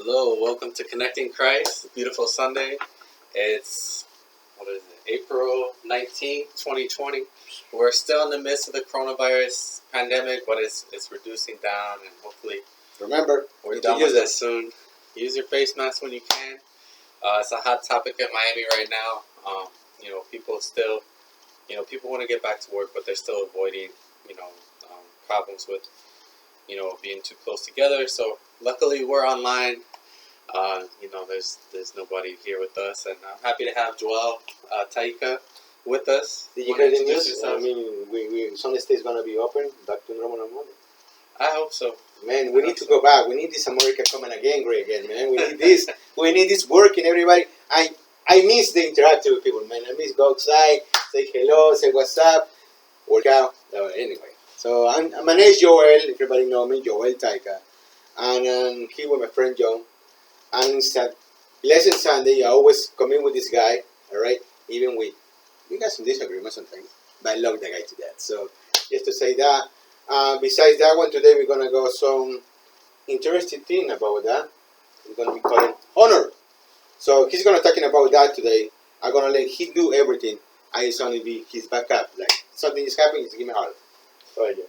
Hello, welcome to Connecting Christ. Beautiful Sunday. It's, April 19th, 2020. We're still in the midst of the coronavirus pandemic, but it's reducing down, and hopefully Remember, we're done with this soon. Use your face mask when you can. It's a hot topic in Miami right now. People still, people want to get back to work, but they're still avoiding, problems with, being too close together. So luckily we're online. There's nobody here with us, and I'm happy to have Joel Taika with us. Did you hear the news? I mean, some states gonna be open back to normal on Monday. I hope so. Man, we need to go back. We need this America coming again, great again, man. We need this. We need this working, everybody. I miss the interactive with people, man. I miss go outside, say hello, say what's up, work out. Anyway, so my name is Joel. Everybody know me, Joel Taika, and I'm here with my friend John. And it's a pleasant Sunday. I always come in with this guy, all right? Even we got some disagreements on things, but I love the guy to death. So just to say that. Besides that one, today we're gonna go some interesting thing about that. We're gonna be calling honor. So he's gonna talking about that today. I'm gonna let him do everything. I just only be his backup. Like something is happening, just give me a holler. All right, yeah.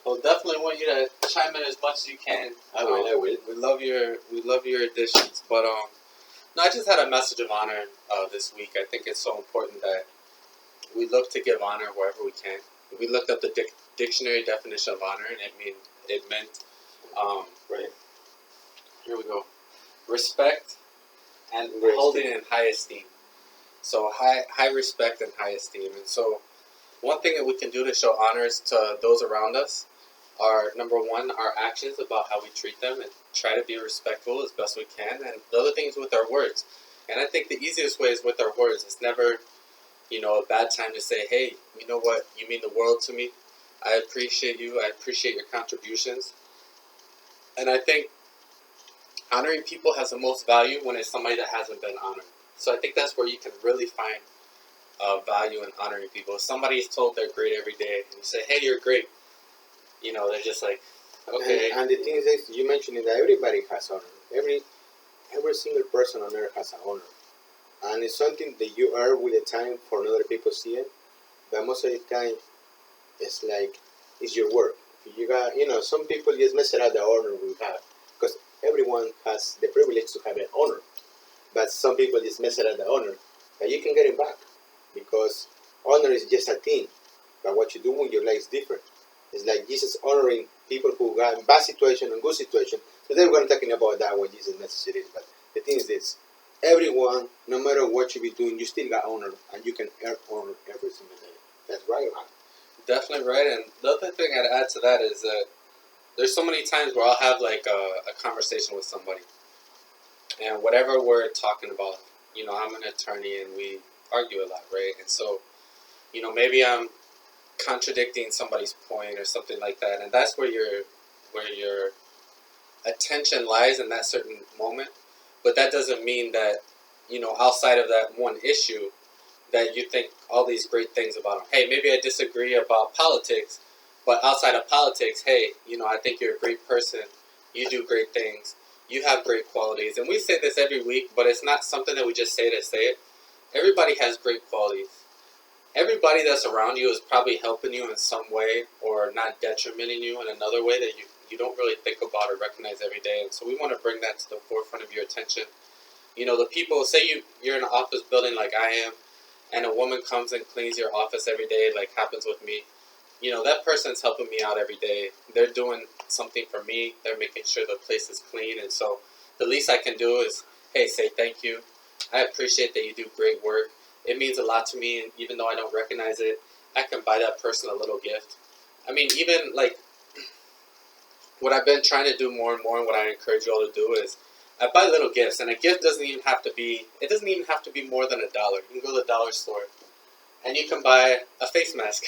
Well, definitely want you to chime in as much as you can. I will. We love your additions, but no, I just had a message of honor this week. I think it's so important that we look to give honor wherever we can. We looked up the dictionary definition of honor, and it meant right. Here we go, respect and Great holding in high esteem. So high respect and high esteem, and so one thing that we can do to show honors to those around us are, number one, our actions about how we treat them and try to be respectful as best we can. And the other thing is with our words. And I think the easiest way is with our words. It's never, a bad time to say, hey, you know what? You mean the world to me. I appreciate you. I appreciate your contributions. And I think honoring people has the most value when it's somebody that hasn't been honored. So I think that's where you can really find value in honoring people. If somebody's told they're great every day, and you say, hey, you're great, they're just like, okay. And the thing is, you mentioned that everybody has honor. Every single person on earth has an honor. And it's something that you earn with the time for other people see it. But most of the time, it's like, it's your work. You got, some people just mess around the honor we have. Because everyone has the privilege to have an honor. But some people just mess around the honor. But you can get it back. Because honor is just a thing. But what you do in your life is different. It's like Jesus honoring people who got in bad situation and good situation. So then we're going to talking about that when Jesus message is. But the thing is this. Everyone, no matter what you be doing, you still got honor. And you can earn honor every single day. That's right, man. Definitely right. And the other thing I'd add to that is that there's so many times where I'll have like a conversation with somebody. And whatever we're talking about, I'm an attorney and we argue a lot, right? And so, maybe I'm contradicting somebody's point or something like that, and that's where your attention lies in that certain moment. But that doesn't mean that outside of that one issue that you think all these great things about them. Hey, maybe I disagree about politics, but outside of politics, hey, I think you're a great person. You do great things. You have great qualities. And we say this every week, but it's not something that we just say to say it. Everybody has great qualities. Everybody that's around you is probably helping you in some way or not detrimenting you in another way that you don't really think about or recognize every day. And so we want to bring that to the forefront of your attention. The people, say you're in an office building like I am, and a woman comes and cleans your office every day like happens with me. That person's helping me out every day. They're doing something for me. They're making sure the place is clean. And so the least I can do is, hey, say thank you. I appreciate that you do great work. It means a lot to me, and even though I don't recognize it, I can buy that person a little gift. I mean, even like what I've been trying to do more and more, and what I encourage you all to do is I buy little gifts, and a gift doesn't even have to be more than $1. You can go to the dollar store and you can buy a face mask.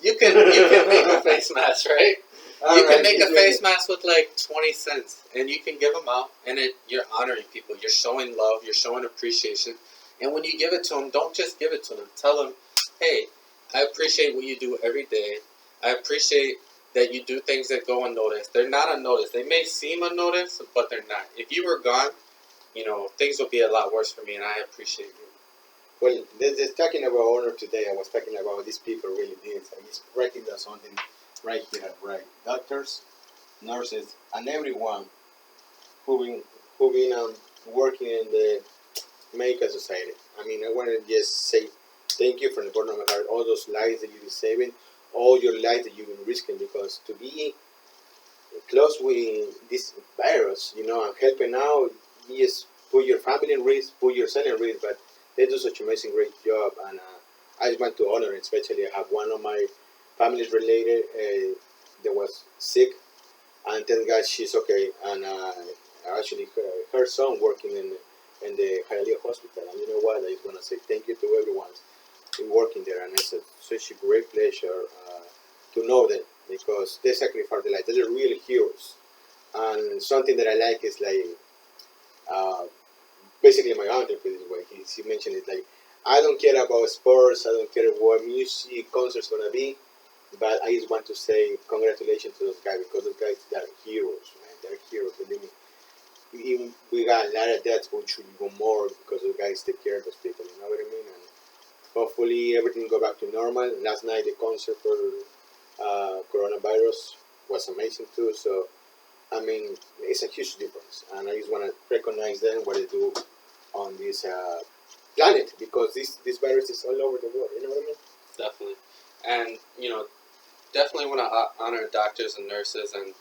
you can make a face mask, right? You can make a face mask with like 20 cents, and you can give them out, and you're honoring people. You're showing love. You're showing appreciation. And when you give it to them, don't just give it to them. Tell them, hey, I appreciate what you do every day. I appreciate that you do things that go unnoticed. They're not unnoticed. They may seem unnoticed, but they're not. If you were gone, things would be a lot worse for me, and I appreciate you. Well, this talking about honor today, I was talking about these people really did. I was writing down something right here, right? Doctors, nurses, and everyone who been working in the medical society. I mean, I want to just say thank you from the bottom of my heart. All those lives that you've been saving, all your lives that you've been risking, because to be close with this virus, and helping out, you just put your family in risk, put yourself in risk, but they do such an amazing, great job, and I just want to honor, especially I have one of my families related that was sick, and thank God she's okay, and actually her son working in the Hialeah hospital, and you know what, I just want to say thank you to everyone who working there, and it's such a great pleasure to know them, because they sacrifice their life. They're real heroes. And something that I like is like, uh, basically my uncle put it this way. He mentioned it like, I don't care about sports. I don't care what music concerts gonna be, but I just want to say congratulations to those guys, because those guys are heroes, man. They're heroes. Believe me. We got a lot of deaths, which should go more because those guys take care of those people. You know what I mean? And hopefully everything go back to normal. Last night the concert for coronavirus was amazing too. So I mean, it's a huge difference, and I just want to recognize them what they do on this planet, because this virus is all over the world. You know what I mean? Definitely. And, definitely want to honor doctors and nurses. And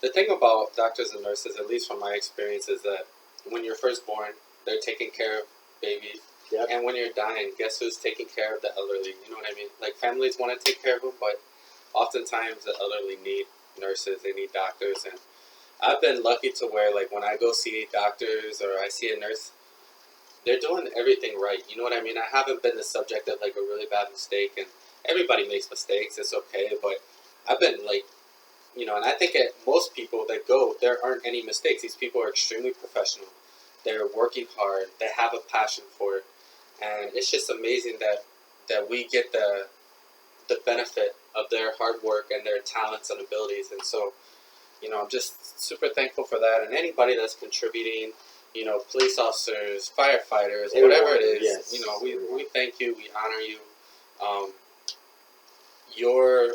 the thing about doctors and nurses, at least from my experience, is that when you're first born, they're taking care of babies. Yep. And when you're dying, guess who's taking care of the elderly? You know what I mean? Like, families want to take care of them, but oftentimes the elderly need nurses, they need doctors. And I've been lucky to where, like, when I go see doctors or I see a nurse, they're doing everything right. You know what I mean? I haven't been the subject of, like, a really bad mistake. And everybody makes mistakes. It's okay. But I've been, like, and I think at most people that go, there aren't any mistakes. These people are extremely professional. They're working hard. They have a passion for it. And it's just amazing that we get the benefit of their hard work and their talents and abilities. And so, I'm just super thankful for that. And anybody that's contributing, police officers, firefighters, whatever it is, yes. We thank you. We honor you. Um,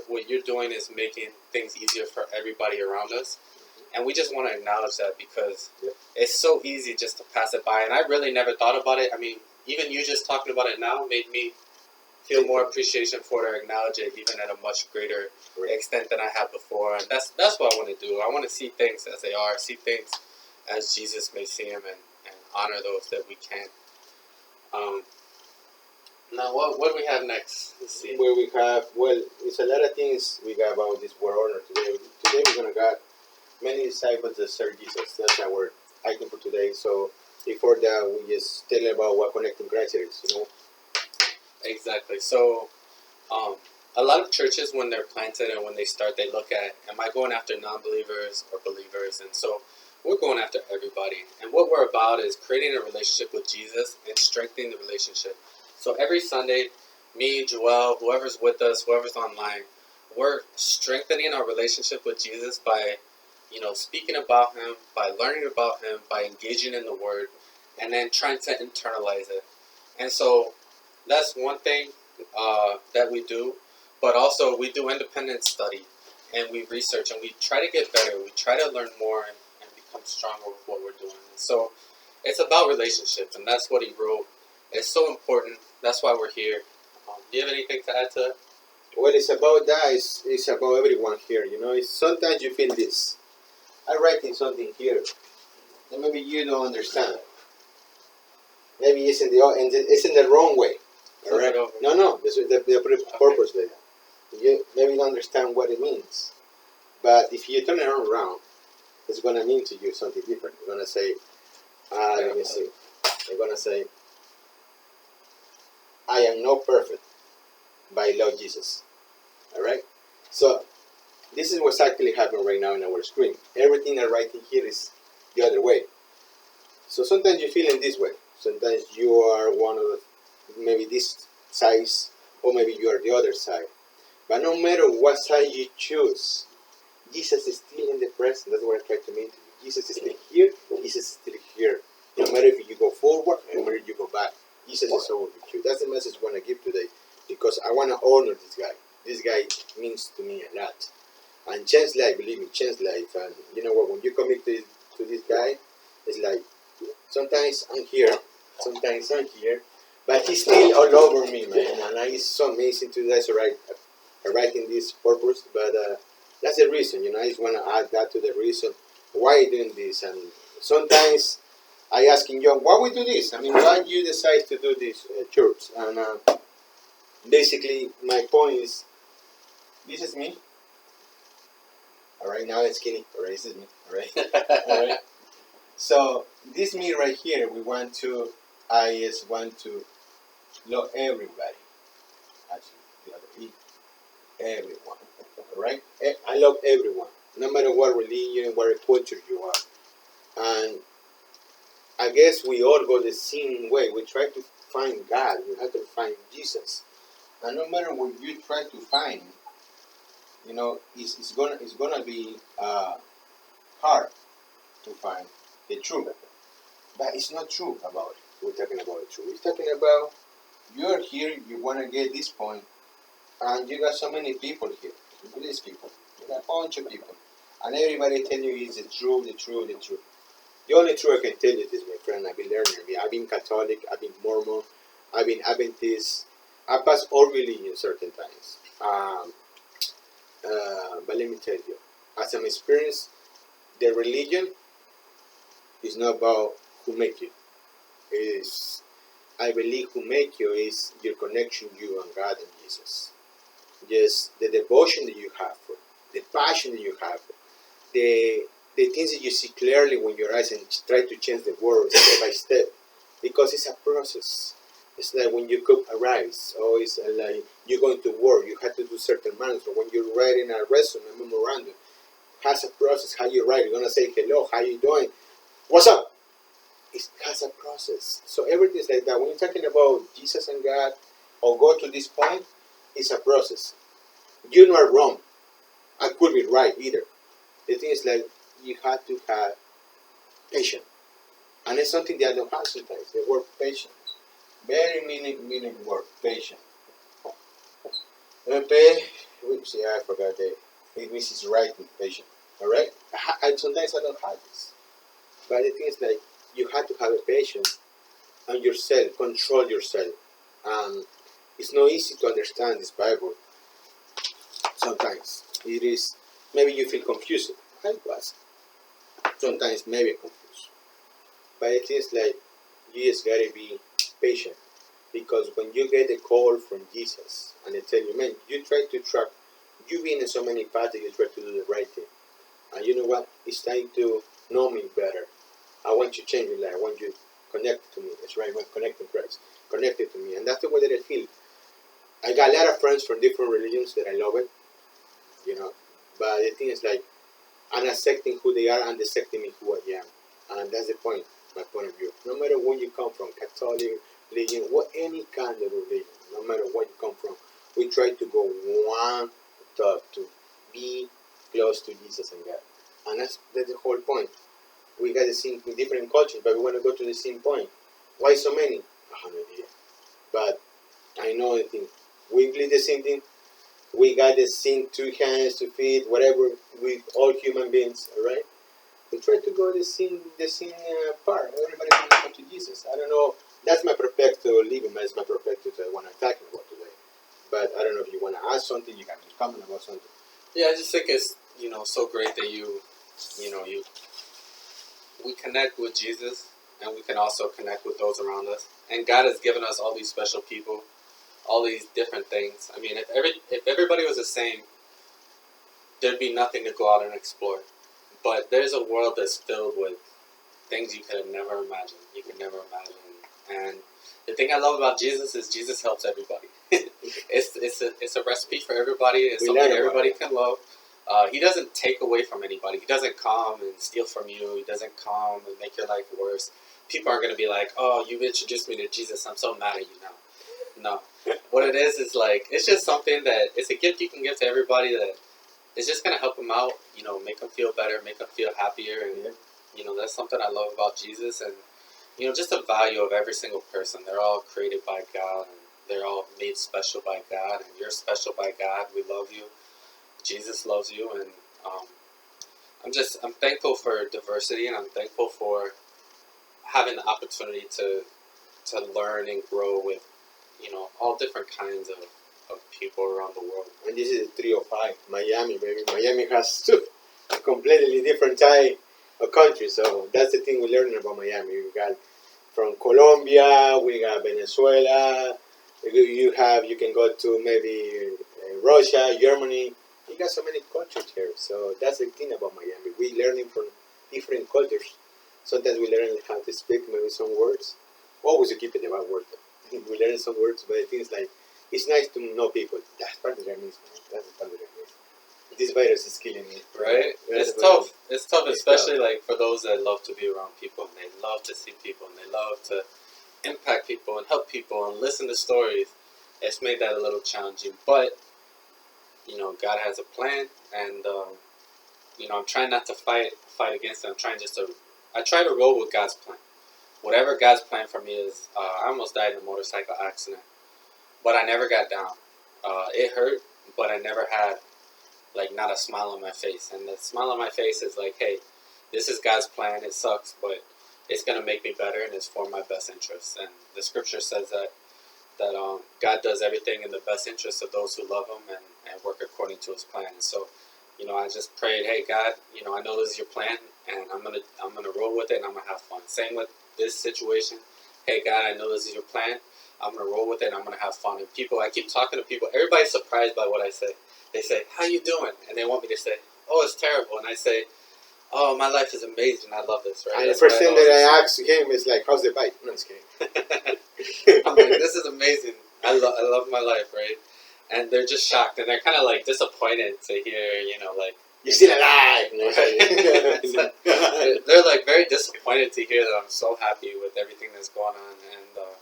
what you're doing is making things easier for everybody around us. And we just want to acknowledge that, because it's so easy just to pass it by. And I really never thought about it. I mean, even you just talking about it now made me feel more appreciation for it, or acknowledge it even at a much greater extent than I had before. And that's what I want to do. I want to see things as they are, see things as Jesus may see them, and honor those that we can. Now, what do we have next? Let's see. Well, it's a lot of things we got about this World Honor today. Today we're gonna got many disciples that serve Jesus. That's our item for today. So before that, we just tell about what connecting Christ is. Exactly. So, a lot of churches, when they're planted and when they start, they look at, am I going after non-believers or believers? And so we're going after everybody. And what we're about is creating a relationship with Jesus and strengthening the relationship. So every Sunday, me, Joel, whoever's with us, whoever's online, we're strengthening our relationship with Jesus by, speaking about Him, by learning about Him, by engaging in the Word, and then trying to internalize it. And so that's one thing that we do. But also we do independent study, and we research, and we try to get better. We try to learn more and become stronger with what we're doing. And so it's about relationships, and that's what he wrote. It's so important. That's why we're here. Do you have anything to add to that? Well, it's about that. It's about everyone here. Sometimes you feel this. I'm writing something here, and maybe you don't understand. Maybe it's in the wrong way. All right? No. The purpose there. You maybe don't understand what it means, but if you turn it around, it's gonna mean to you something different. You're gonna say, let me see. You're gonna say, I am not perfect, but I love Jesus. All right. So this is what's actually happening right now in our screen. Everything I'm writing here is the other way. So sometimes you feel in this way. Sometimes you are one of maybe this size, or maybe you are the other side. But no matter what side you choose, Jesus is still in the present. That's what I try to mean to you. Jesus is still here. Jesus is still here. No matter if you go forward, no matter if you go back, Jesus is always with you. That's the message I want to give today, because I want to honor this guy. This guy means to me a lot, and changed life. Believe me, changed life. And you know what? When you commit to this guy, it's like sometimes I'm here, sometimes I'm here, but he's still all over me, man. And it's so amazing to do that. So writing this purpose, but that's the reason. I just want to add that to the reason why you doing this. And sometimes I asking John, why we do this? I mean, why you decide to do this church? And basically, my point is, this is me. All right, now it's skinny. All right, this is me. All right, all right. So this me right here, I just want to love everybody. Actually, the other E, everyone. All right, I love everyone, no matter what religion, what culture you are. And I guess we all go the same way. We try to find God. We have to find Jesus. And no matter what you try to find, it's gonna be hard to find the truth. But it's not true about it. We're talking about the truth. We're talking about you're here. You want to get this point, and you got so many people here. These people. You got a bunch of people, and everybody tell you is the truth, the truth, the truth. The only truth I can tell you is, my friend, I've been learning. I've been Catholic, I've been Mormon, I've been Adventist. I passed all religions certain times. But let me tell you, as I'm experienced, the religion is not about who make you. Is I believe who make you is your connection, you and God and Jesus. Just the devotion that you have for, the passion that you have, the things that you see clearly when your eyes and try to change the world step by step, because it's a process. It's like when you cook a rice, or it's like you're going to work, you have to do certain manners. Or when you're writing a resume, a memorandum, has a process. How you write, you're gonna say hello, how you doing, what's up. It has a process. So everything's like that. When you're talking about Jesus and God, or go to this point, it's a process. You're not wrong. I could be right either. The thing is like you have to have patience. And it's something that I don't have sometimes. The word patience. Very meaning word, patience. Oops, yeah, I forgot that. It means it's writing, patient. Alright? Sometimes I don't have this. But the thing is like you have to have a patience on yourself, control yourself. It's not easy to understand this Bible. Sometimes it is. Maybe you feel confused. I was. Sometimes maybe confused. But it is like you just gotta be patient, because when you get a call from Jesus and they tell you, man, you try to track, you've been in so many paths, you try to do the right thing, and you know what? It's time to know me better. I want you to change your life. I want you to connect to me. That's right. I want to connect to Christ, connected to me, and that's the way that I feel. I got a lot of friends from different religions that I love it, But the thing is like I'm accepting who they are and accepting me who I am, and that's the point. My point of view. No matter where you come from, Catholic religion, any kind of religion, no matter where you come from, we try to go one thought to be close to Jesus and God, and that's the whole point. We got the same different cultures, but we want to go to the same point. Why so many? I have no idea. But I know the thing. We believe the same thing. We got the same 2 hands, 2 feet, whatever. We all human beings, all right? We try to go the same part. Everybody can come to Jesus. I don't know. That's my perspective of living. That's my perspective of what I'm talking about today. But I don't know if you want to ask something. You got to comment about something. Yeah, I just think it's so great that we connect with Jesus, and we can also connect with those around us. And God has given us all these special people, all these different things. I mean, if everybody was the same, there'd be nothing to go out and explore. But there's a world that's filled with things you could have never imagined. You could never imagine. And the thing I love about Jesus is Jesus helps everybody. it's a recipe for everybody. It's something everybody can love. He doesn't take away from anybody. He doesn't come and steal from you. He doesn't come and make your life worse. People aren't going to be like, oh, you introduced me to Jesus, I'm so mad at you now. No. What it is like, it's just something that, it's a gift you can give to everybody that is just going to help them out, you know, make them feel better, make them feel happier. And, Yeah. you know, that's something I love about Jesus. And, you know, just the value of every single person. They're all created by God, and they're all made special by God, and you're special by God. We love you. Jesus loves you. And I'm thankful for diversity, and I'm thankful for having the opportunity to learn and grow with, you know, all different kinds of people around the world. And this is a 305, Miami, baby. Miami has two a completely different type of country. So that's the thing we learned about Miami. We got from Colombia, we got Venezuela. You can go to maybe Russia, Germany. You got so many cultures here. So that's the thing about Miami. We learning from different cultures. Sometimes we learn how to speak maybe some words. Always you keep it about words. We learn some words, but things like it's nice to know people. That's part of the Remix, man. That's part of the Remix. This virus is killing me. Right? That's It's what tough. It's tough, It's especially like for those that love to be around people, and they love to see people, and they love to impact people and help people and listen to stories. It's made that a little challenging, but you know, God has a plan, and you know, I'm trying not to fight against it. I try to roll with God's plan. Whatever God's plan for me is. I almost died in a motorcycle accident, but I never got down. It hurt, but I never had like not a smile on my face. And the smile on my face is like, hey, this is God's plan. It sucks, but it's gonna make me better, and it's for my best interests. And the scripture says that God does everything in the best interest of those who love Him and work according to His plan. And so, you know, I just prayed, hey God, you know, I know this is your plan, and I'm gonna roll with it, and I'm gonna have fun. Same with this situation. Hey God, I know this is your plan. I'm gonna roll with it, and I'm gonna have fun. And people, I keep talking to people. Everybody's surprised by what I say. They say, "How you doing?" And they want me to say, "Oh, it's terrible." And I say, "Oh, my life is amazing. I love this." Right. And the That's first what thing always that I say. asked him is like, "How's the bike?" No, I'm just I'm like, kidding. this is amazing. I love my life, right? And they're just shocked, and they're kind of like disappointed to hear, you know, like You're still alive. they're like very disappointed to hear that I'm so happy with everything that's going on, and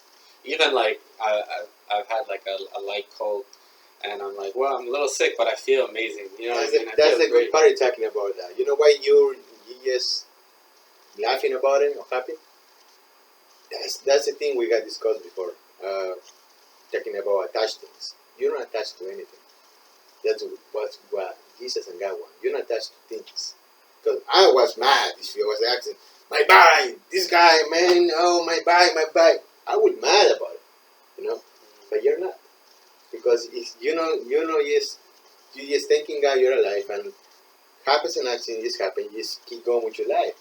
even like I've had like a light cold, and I'm like, well, I'm a little sick, but I feel amazing. You know, That's what I mean? I that's feel the good great. part of talking about that. You know why you just laughing about it or happy? That's the thing we got discussed before. Talking about attached things. You're not attached to anything. That's what Jesus and God want. You're not attached to things. Because I was mad if you was asking, my bike, this guy, man, oh my bike. I was mad about it, you know. But you're not. Because it's, yes, you just thinking God you're alive and happens an accident, just happen, you just keep going with your life.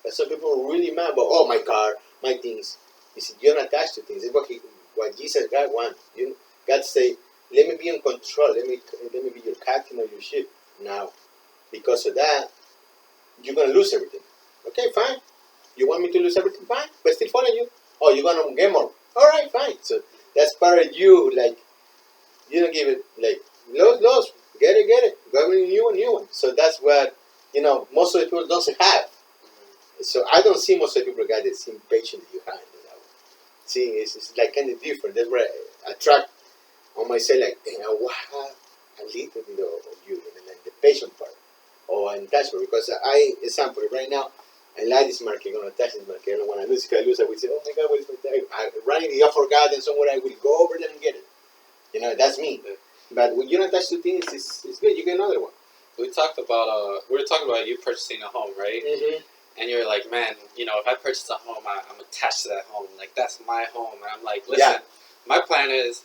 But some people are really mad about, oh, my car, my things. You see, you're not attached to things. It's what Jesus, God wants. God say, let me be in control. Let me be your captain of your ship. Now, because of that, you're going to lose everything. Okay, fine. You want me to lose everything? Fine. But still follow you. Oh, you're going to get more. All right, fine. So that's part of you, like, you don't give it, like, lost. Get it. Go with a new one. So that's what, most of the people don't have. So I don't see most of the people got the same patience that you have. See, it's like kind of different. That's where I attract on myself, like, I have a little bit of you, like the patient part, or attachment. Because example, right now, I like this market, I'm going to attach this market. I don't want to lose it. If I lose, I will say, oh my God, what is my tag? I'm running the offer garden somewhere, I will go over there and get it. That's me. But when you're not attached to things, it's good. You get another one. We were talking about you purchasing a home, right? Mm-hmm. And you're like, man, if I purchase a home, I'm attached to that home. Like, that's my home. And I'm like, listen, my plan is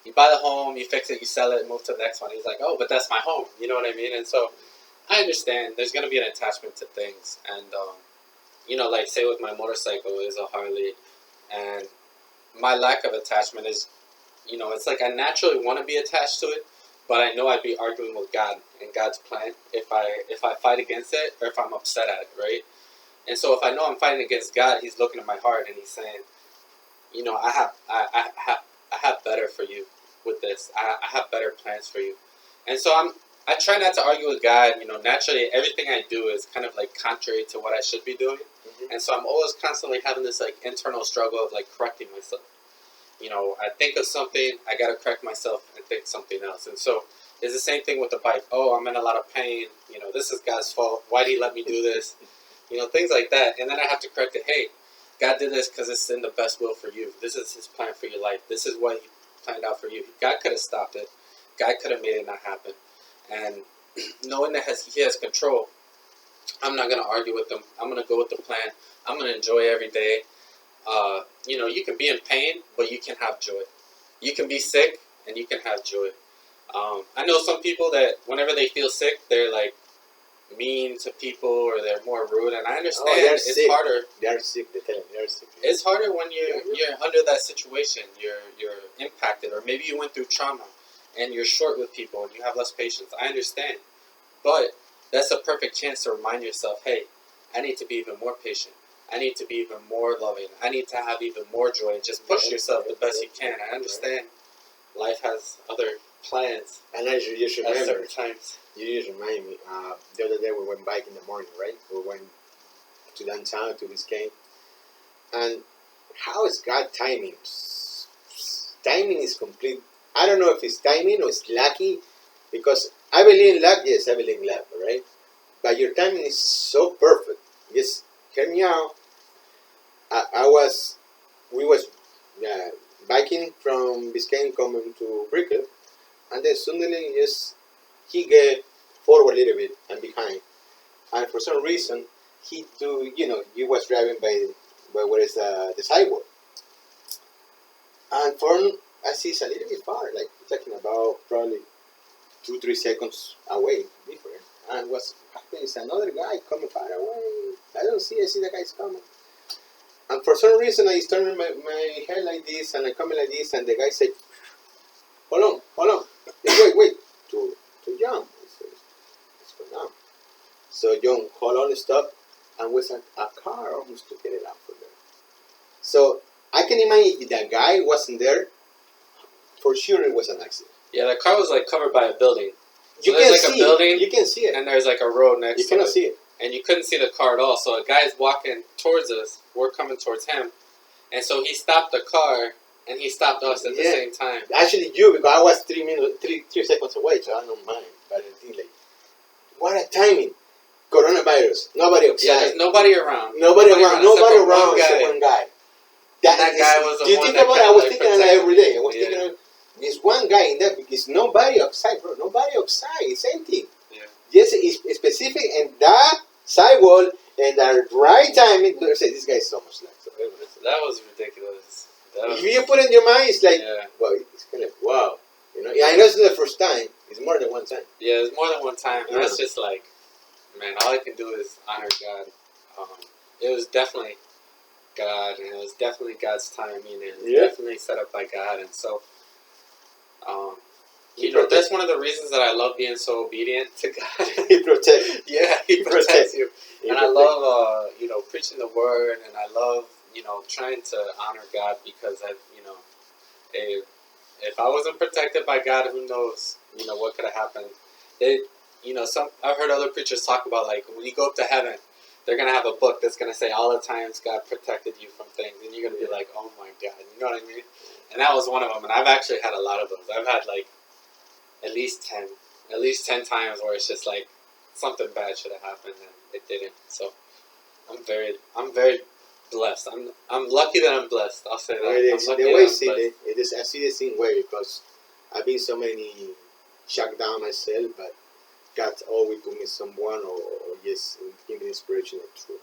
you buy the home, you fix it, you sell it, move to the next one. He's like, oh, but that's my home. You know what I mean? And so I understand there's going to be an attachment to things. And, like, say with my motorcycle is a Harley. And my lack of attachment is, it's like I naturally want to be attached to it. But I know I'd be arguing with God and God's plan if I fight against it or if I'm upset at it, right? And so if I know I'm fighting against God, He's looking at my heart and He's saying, I have better for you with this. I have better plans for you. And so I try not to argue with God. Naturally everything I do is kind of like contrary to what I should be doing. Mm-hmm. And so I'm always constantly having this like internal struggle of like correcting myself. you know, I think of something, I gotta correct myself and think something else. And so it's the same thing with the bike. Oh, I'm in a lot of pain. You know, this is God's fault. Why did He let me do this? You know, things like that. And then I have to correct it. Hey, God did this because it's in the best will for you. This is His plan for your life. This is what He planned out for you. God could have stopped it. God could have made it not happen. And knowing that He has control, I'm not going to argue with Him. I'm going to go with the plan. I'm going to enjoy every day. You know, you can be in pain, but you can have joy. You can be sick, and you can have joy. I know some people that whenever they feel sick, they're like mean to people or they're more rude, and I understand it's sick. harder. They're sick. They tell them they're sick. It's harder when you're under that situation. You're impacted, or maybe you went through trauma, and you're short with people, and you have less patience. I understand, but that's a perfect chance to remind yourself, hey, I need to be even more patient. I need to be even more loving. I need to have even more joy. Just push yourself the best you can. I understand life has other plans And I just at remember, certain times. you just remind me, the other day we went bike in the morning, right? We went to downtown, to Biscayne. And how is God timing? Timing is complete. I don't know if it's timing or it's lucky, because I believe in luck, yes, I believe in luck, right? But your timing is so perfect. Just hear me out. We was biking from Biscayne coming to Brickell, and then suddenly just he get forward a little bit and behind, and for some reason he do, he was driving by where is the sidewalk, and from I see it's a little bit far, like talking about probably 2-3 seconds away different, and was there's another guy coming far away. I see the guy's coming. And for some reason, I turned my head like this, and I come like this, and the guy said, hold on, wait, to jump. I said, let's go down. So John, hold on, stop, and was a car almost took it out from there. So I can imagine if that guy wasn't there, for sure it was an accident. Yeah, the car was like covered by a building. You So can there's like see a building, it. You can see it. and there's like a road next You to cannot it. see it. And you couldn't see the car at all. So a guy's walking towards us. We're coming towards him. And so he stopped the car, and he stopped us at the Yeah. same time. Actually, because I was 3 seconds away, so I don't mind. But I think like, what a timing! Coronavirus, nobody outside. Yeah, there's nobody around. Nobody around. Except Except for one guy. That guy was the do you one think that about it? kinda, I was like, thinking of that protected every day. I was me. thinking of this one guy in there, because nobody outside, bro. Nobody outside. It's empty. Yeah. Yes, it's specific, and that sidewall and the right timing. I say this guy is so much like. So That was ridiculous. if you put it in your mind, it's like, Yeah. well, it's kind of wow. Yeah, I know it's not the first time. It's more than one time. Yeah, it's more than one time. And Yeah. it's just like, man, all I can do is honor God. It was definitely God, and it was definitely God's timing, and it was definitely set up by God. And so, that's one of the reasons that I love being so obedient to God. He protects. Yeah, He protects you. He And I love, preaching the word, and I love, trying to honor God, because if I wasn't protected by God, who knows, what could have happened. I've heard other preachers talk about, like, when you go up to heaven, they're going to have a book that's going to say all the times God protected you from things, and you're going to be like, oh my God, you know what I mean? And that was one of them, and I've actually had a lot of those. I've had, like, at least 10 times where it's just like, something bad should have happened, and it didn't. So, I'm very blessed. I'm lucky that I'm blessed. I'll say that. I see the same way, because I've been so many shut down myself, but God always put me someone or just give me inspiration and truth.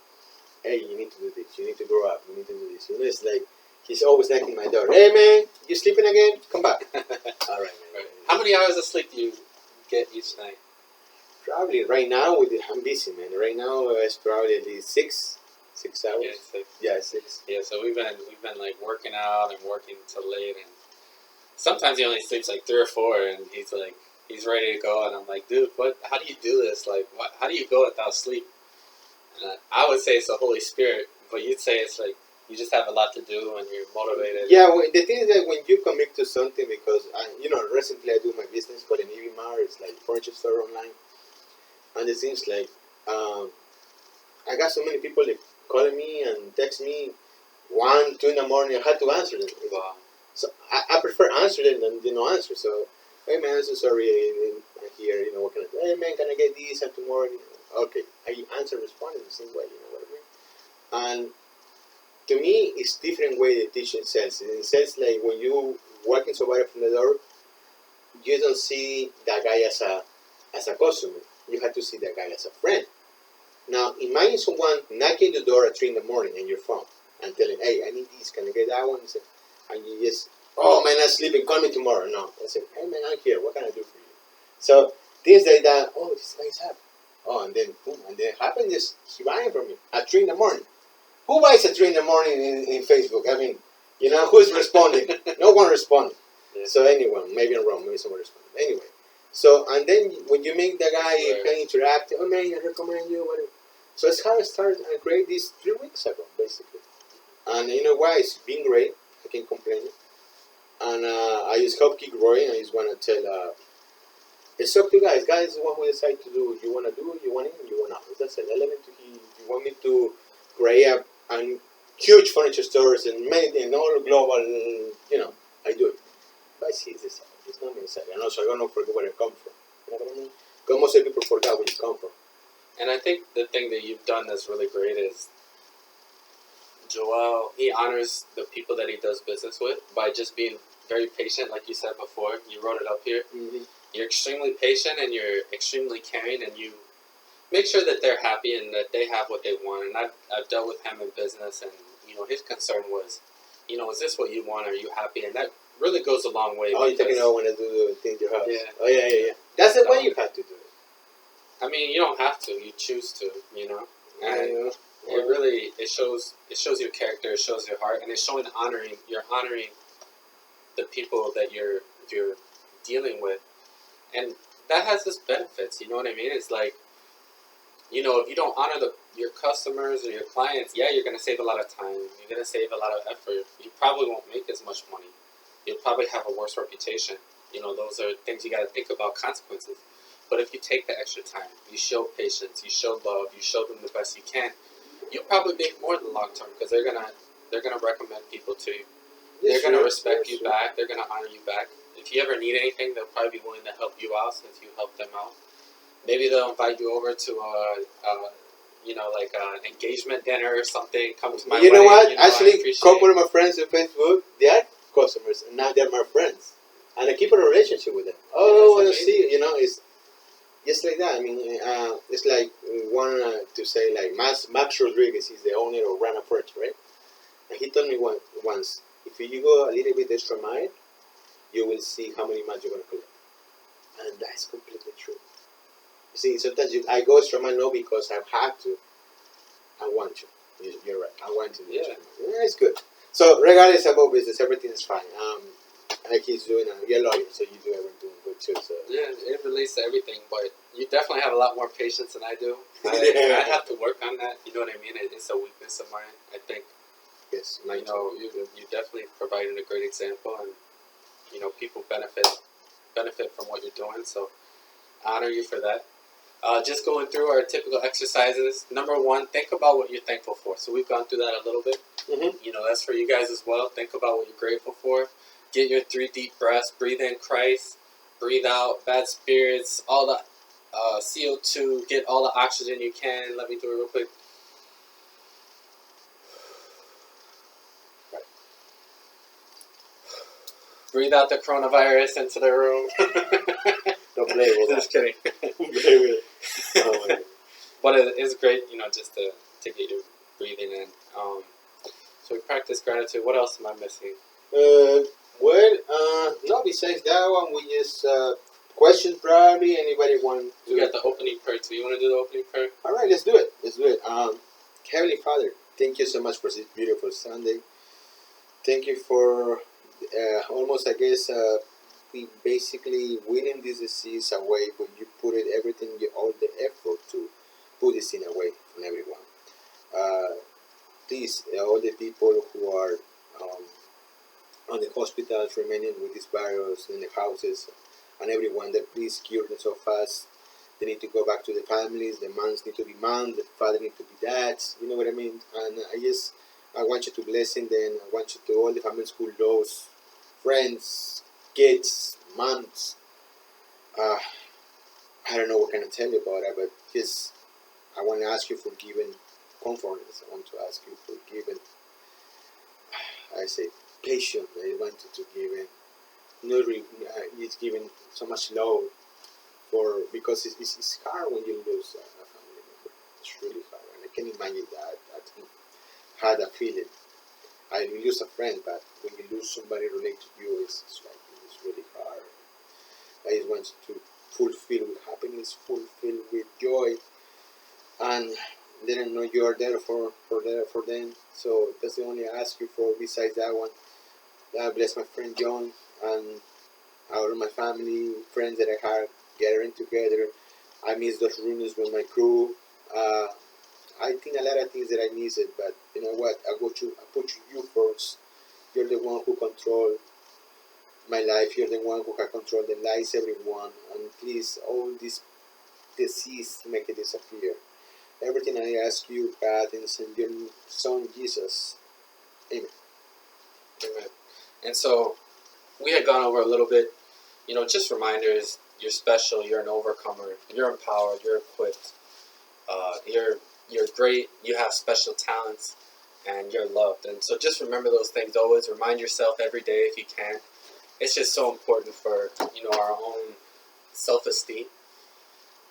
Hey, you need to do this. You need to grow up. You need to do this. It's like he's always knocking my door. Hey man, you sleeping again? Come back. All right, man. Right. How many hours of sleep do you get each night? Probably right now I'm busy, man. Right now it's probably at least 6 hours. Yeah, 6. Yeah, 6. Yeah, so we've been like working out and working till late, and sometimes he only sleeps like 3 or 4, and he's ready to go, and I'm like, dude, how do you do this? Like, how do you go without sleep? And I would say it's the Holy Spirit, but you'd say it's like you just have a lot to do and you're motivated. Yeah, the thing is that when you commit to something, because recently I do my business called an EV Mart. It's like furniture store online, and it seems like I got so many people that calling me and text me 1, 2 in the morning. I had to answer them. Wow. So I prefer answer than no answer. So, hey man, I'm so sorry. I'm here. What can I do? Hey man, can I get this and tomorrow? Okay, I answer respond in the same way. You know what I mean? And to me, it's different way they teach in sales. In sales, like when you walk in somebody from the door, you don't see that guy as a customer. You have to see that guy as a friend. Now, imagine someone knocking the door at 3 in the morning on your phone and telling, hey, I need this, can I get that one? And you just, oh man, I'm sleeping, call me tomorrow. No, I say, hey man, I'm here, what can I do for you? So, things like that, oh, this guy's up. Oh, and then, boom, and then it happened, just he buying from me at 3 in the morning. Who buys at 3 in the morning in Facebook? I mean, who's responding? No one responded. Yeah. So anyone, maybe I'm wrong, maybe someone responded. Anyway, so and then when you make the guy can interact, oh man, I recommend you, whatever. So it's how I started and create this 3 weeks ago, basically. And you know why? It's been great. I can't complain. And I just hope keep growing. I just want to tell, it's up to you guys. Guys is the one who decide to do. You want to do, you want in, you want out. That's it. Element to he. You want me to create a huge furniture stores and many in all global, I do it. But see, it's not necessary. And also, I don't forget where I come from. You know what I mean? Because most people forget where you come from. And I think the thing that you've done that's really great is Joel, he honors the people that he does business with by just being very patient, like you said before. You wrote it up here. Mm-hmm. You're extremely patient and you're extremely caring, and you make sure that they're happy and that they have what they want. And I've dealt with him in business, and his concern was, is this what you want? Are you happy? And that really goes a long way. Oh, you're talking about when I do the thing to your house. Yeah. Oh, yeah. That's the way you have to do it. I mean, you don't have to. You choose to. And it shows your character. It shows your heart, and it's showing honoring. You're honoring the people that you're dealing with, and that has its benefits. You know what I mean? It's like, if you don't honor your customers or your clients, yeah, you're gonna save a lot of time. You're gonna save a lot of effort. You probably won't make as much money. You'll probably have a worse reputation. Those are things you got to think about, consequences. But if you take the extra time, you show patience, you show love, you show them the best you can, you'll probably make more in the long term because they're gonna recommend people to you. They're gonna respect you back. They're gonna honor you back. If you ever need anything, they'll probably be willing to help you out since you helped them out. Maybe they'll invite you over to like an engagement dinner or something. Come to my You know wedding, what? Actually, a couple of my friends on Facebook, they are customers, and now they're my friends, and I keep a relationship with them. Oh, I see. It's just like that. I mean, it's like one to say like Max Rodriguez is the owner of Rana Furniture, right? And he told me once, if you go a little bit extra mile, you will see how many miles you're gonna collect, and that's completely true. You see, sometimes I go extra mile not because I have to. I want to. You're right. I want to. Yeah, it's good. So regardless about business, everything is fine. Like he's doing, you're a lawyer, so you do everything good too. So yeah, it relates to everything, but you definitely have a lot more patience than I do. I have to work on that. You know what I mean? It's a weakness of mine. I think. Yes, you definitely provided a great example, and people benefit from what you're doing. So, I honor you for that. Just going through our typical exercises. Number 1, think about what you're thankful for. So we've gone through that a little bit. Mm-hmm. That's for you guys as well. Think about what you're grateful for. Get your 3 deep breaths. Breathe in Christ. Breathe out bad spirits. All the CO2. Get all the oxygen you can. Let me do it real quick. Breathe out the coronavirus into the room. Don't play with Just kidding. Don't play with it. Oh my God. But it's great, just to get you breathing in. So we practice gratitude. What else am I missing? No, besides that one, we just questions probably. Anybody want to? We got the opening prayer too. You want to do the opening prayer? All right, let's do it. Heavenly Father, thank you so much for this beautiful Sunday. Thank you for almost, I guess, we basically winning this disease away, but you put it everything, all the effort to put this thing away from everyone. Please, all the people who are on the hospitals remaining with this virus, in the houses, and everyone, that please cure them so fast. They need to go back to the families. The moms need to be moms. The father need to be dads. You know what I mean? And I want you to bless them. I want you to all the families who lost friends, kids, moms. Uh, I don't know what can I tell you about it, but just I want to ask you for giving confidence. I want to ask you for giving. I say patience. I wanted to give in. Not it's giving so much love for because it's hard when you lose a family member. It's really hard, and I can imagine that. I had a feeling. I lose a friend, but when you lose somebody related to you, it's like it's really hard. I just want to fulfill with happiness, fulfill with joy, and they don't know you are there for them. So that's the only I ask you for. Besides that one, God bless my friend John and all of my family, friends that I had gathering together. I miss those reunions with my crew. Uh, I think a lot of things that I miss it, but you know what? I put you first. You're the one who control my life. You're the one who can control the lives of everyone. And please, all this disease, make it disappear. Everything I ask you, God, and send your Son Jesus. Amen. Amen. And so we had gone over a little bit, just reminders. You're special. You're an overcomer. You're empowered. You're equipped. You're great. You have special talents, and you're loved. And so just remember those things always. Remind yourself every day if you can. It's just so important for our own self-esteem.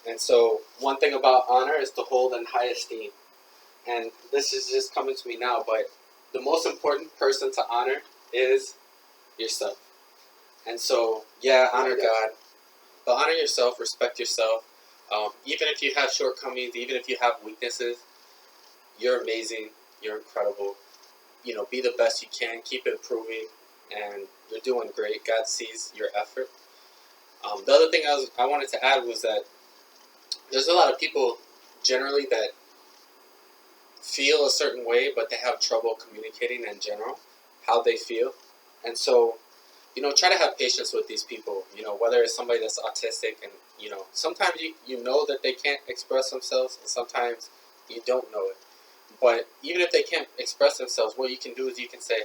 And so one thing about honor is to hold in high esteem. And this is just coming to me now, but the most important person to honor is yourself. And so, yeah, honor God, but honor yourself, respect yourself. Even if you have shortcomings, even if you have weaknesses, you're amazing, you're incredible. Be the best you can, keep improving, and you're doing great. God sees your effort. The other thing I wanted to add was that there's a lot of people generally that feel a certain way, but they have trouble communicating in general how they feel. And so, try to have patience with these people, whether it's somebody that's autistic and, sometimes you know that they can't express themselves and sometimes you don't know it. But even if they can't express themselves, what you can do is you can say,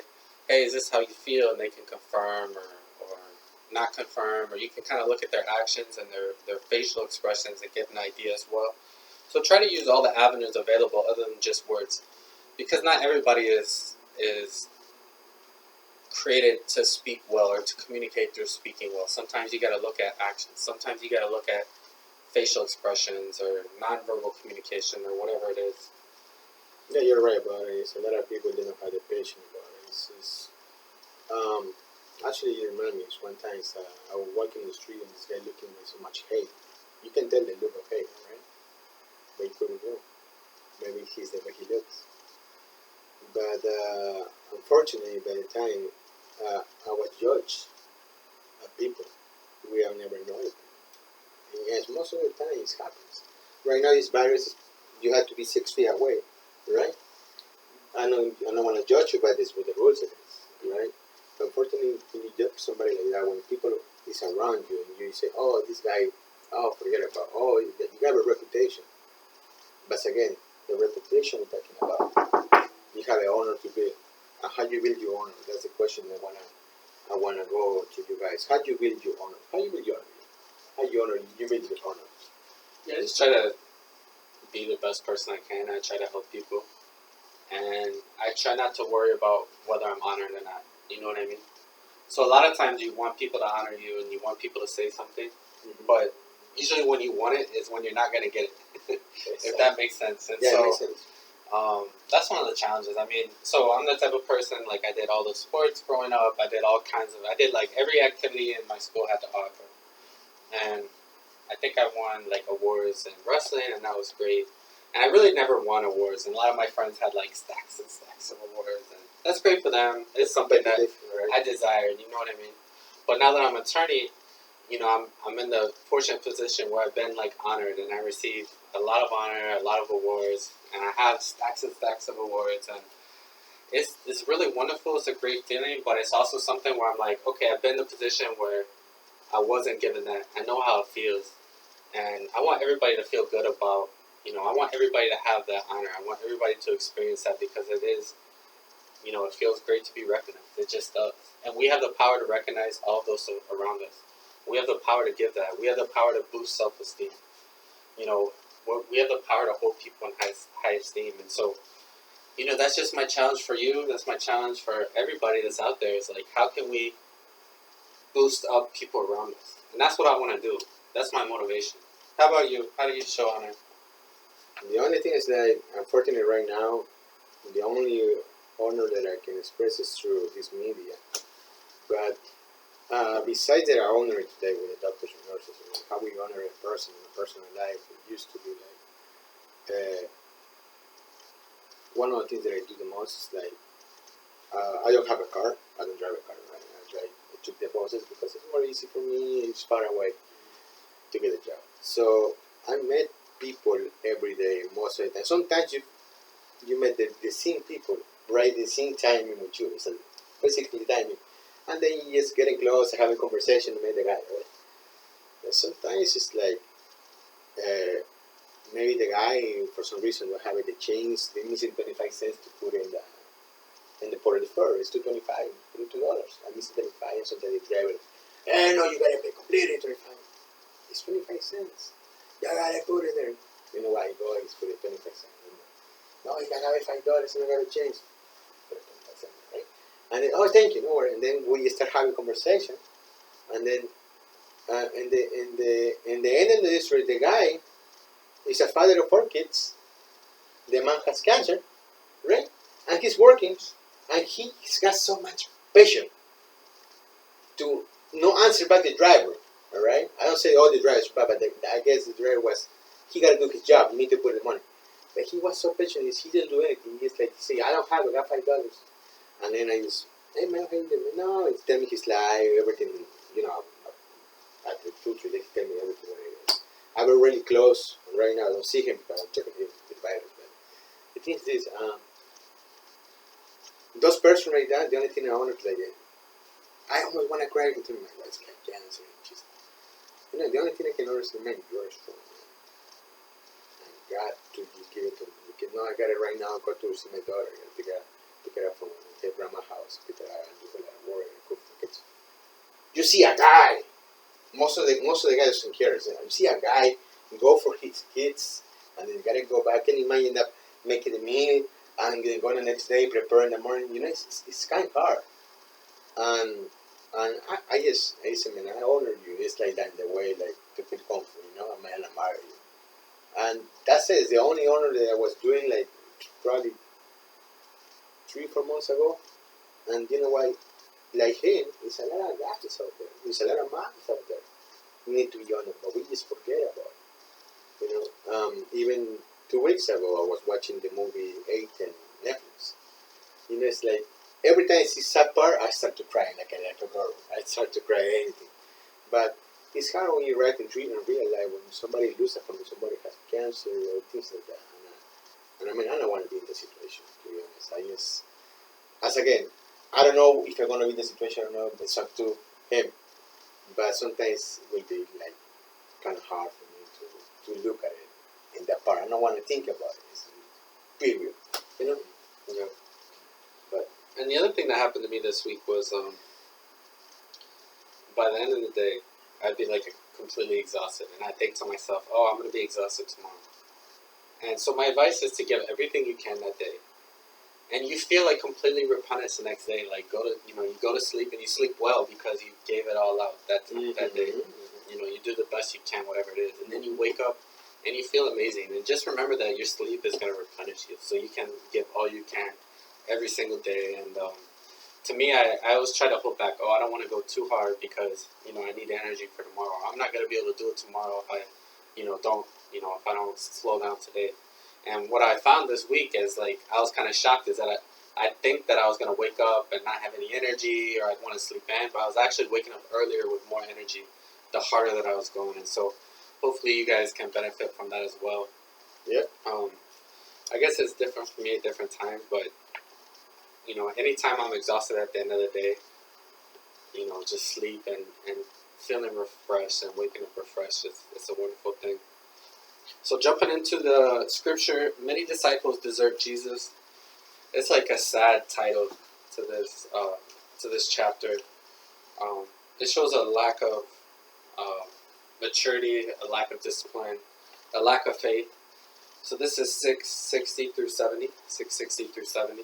hey, is this how you feel? And they can confirm or not confirm, or you can kind of look at their actions and their facial expressions and get an idea as well. So try to use all the avenues available other than just words, because not everybody is created to speak well or to communicate through speaking well. Sometimes you got to look at actions. Sometimes you got to look at facial expressions or nonverbal communication or whatever it is. Yeah, you're right about it. It's a lot of people don't have the patience about it. Actually, you remind me. One time, I was walking the street and this guy looking with so much hate. You can tell the look of hate, right? But he couldn't go. Maybe he's the way he looks. But unfortunately, by the time I was judged people, we have never known it. And yes, most of the time it happens. Right now, this virus, you have to be 6 feet away, right? I don't want to judge you, but this is what the rules it is, right? Unfortunately, when you judge somebody like that, when people is around you and you say, "Oh, this guy, oh, forget about, oh, you have a reputation." But again, the reputation we're talking about, you have an honor to build. And how you build your honor? That's the question I wanna go to you guys. How do you build your honor? How you build your honor? How you build your honor? Yeah, I just try to be the best person I can. I try to help people. And I try not to worry about whether I'm honored or not. You know what I mean? So a lot of times you want people to honor you and you want people to say something, but usually when you want it is when you're not going to get it, if that makes sense. And Yeah, so it makes sense. that's one of the challenges. I mean, so I'm the type of person, like I did all the sports growing up. I did like every activity in my school had to offer. And I think I won like awards in wrestling, and that was great. And I really never won awards, and a lot of my friends had like stacks and stacks of awards, and that's great for them. It's something that I desired, you know what I mean? But now that I'm an attorney, I'm in the fortunate position where I've been like honored, and I received a lot of honor, a lot of awards, and I have stacks and stacks of awards, and it's really wonderful. It's a great feeling, but it's also something where I'm like, okay, I've been in a position where I wasn't given that. I know how it feels, and I want everybody to feel good about. I want everybody to have that honor. I want everybody to experience that because it is You know, it feels great to be recognized. It just does. And we have the power to recognize all of those around us. We have the power to give that. We have the power to boost self-esteem. You know, we have the power to hold people in high esteem. And so, you know, that's just my challenge for you. That's my challenge for everybody that's out there. Is like, how can we boost up people around us? And that's what I want to do. That's my motivation. How about you? How do you show honor? The only thing is that, unfortunately, right now, the only honor that I can express is through this media. But besides that, I honor it today with the doctors and nurses, and how we honor a person in a personal life. It used to be like one of the things that I do the most is like I don't have a car. I don't drive a car right now. I took the buses because it's more easy for me. It's far away to get a job. So I met people every day, most of the time. Sometimes you met the same people right the same timing with you. So basically timing. And then you just getting close, having a conversation, and meet the guy, right? And sometimes it's like maybe the guy for some reason will have the change, the missing 25 cents to put in the port of the fur. It's $2.25, $2. I'm missing 25, and sometimes the driver, no, you gotta pay completely 25. It's 25 cents. You gotta put it there. You know why you go, he's put it 25 cents. No, you gotta have it $5 and I gotta change. Put it 25 cents, right? And then, oh, thank you, no worry. And then we start having conversation. And then, in the end of the story, the guy is a father of 4 kids. The man has cancer, right? And he's working, and he's got so much passion to not answer back the driver. All right, I don't say all the drivers bad, but I guess the driver he got to do his job. You need to put the money. But he was so patient. He didn't do anything. He's like, say, I don't have it. I got $5. And then I just, hey man, how you doing? No, he's telling me his life, everything. You know, at the truth, they tell me everything. I got really close. And right now, I don't see him because I'm checking him with the virus. But the thing is this: those persons right there, the only thing I want to like, I almost want to cry because my wife's got cancer. You know, the only thing I can always remember, you're strong. And God to just give it to me. Because, no, I got it right now. Go to see my daughter. I got to pick her up from her grandma's house. Pick her up and do a lot of work and cook for kids. You see a guy. Most of the guys don't care. You see a guy go for his kids, and then you gotta go back. Can you imagine that making the meal and then going the next day, prepare in the morning? You know, it's kind of hard. And I said, man, I honor you. It's like that in the way, like, to feel comfortable, you know, man, I admire you. And that's it. It's the only honor that I was doing, like, probably 3-4 months ago. And you know what? Like him, there's a lot of guys out there. There's a lot of moms out there. We need to be honored, but we just forget about it. You know, even 2 weeks ago, I was watching the movie 8 on Netflix. You know, it's like, every time I see that part, I start to cry like a girl. I start to cry anything. But it's hard when you write and dream and realize when somebody loses a family, somebody has cancer or things like that. And I mean, I don't want to be in the situation, to be honest. I just, as again, I don't know if I'm going to be in the situation or not. It's up to him. But sometimes it will be like kind of hard for me to look at it in that part. I don't want to think about it. It's period. You know? Yeah. And the other thing that happened to me this week was, by the end of the day, I'd be like completely exhausted, and I think to myself, "Oh, I'm going to be exhausted tomorrow." And so my advice is to give everything you can that day, and you feel like completely repunished the next day. Like you go to sleep and you sleep well because you gave it all out that day. You know, you do the best you can, whatever it is, and then you wake up and you feel amazing. And just remember that your sleep is going to replenish you, so you can give all you can every single day. And to me, I always try to hold back. Oh, I don't want to go too hard because, you know, I need energy for tomorrow. I'm not going to be able to do it tomorrow if I, if I don't slow down today. And what I found this week is, like, I was kind of shocked is that I think that I was going to wake up and not have any energy or I'd want to sleep in, but I was actually waking up earlier with more energy the harder that I was going. And so hopefully you guys can benefit from that as well. Yeah. I guess it's different for me at different times, but you know, anytime I'm exhausted at the end of the day, you know, just sleep and feeling refreshed and waking up refreshed, it's a wonderful thing. So jumping into the scripture, many disciples desert Jesus. It's like a sad title to this chapter. It shows a lack of maturity, a lack of discipline, a lack of faith. So this is 660 through 70. 660 through 70.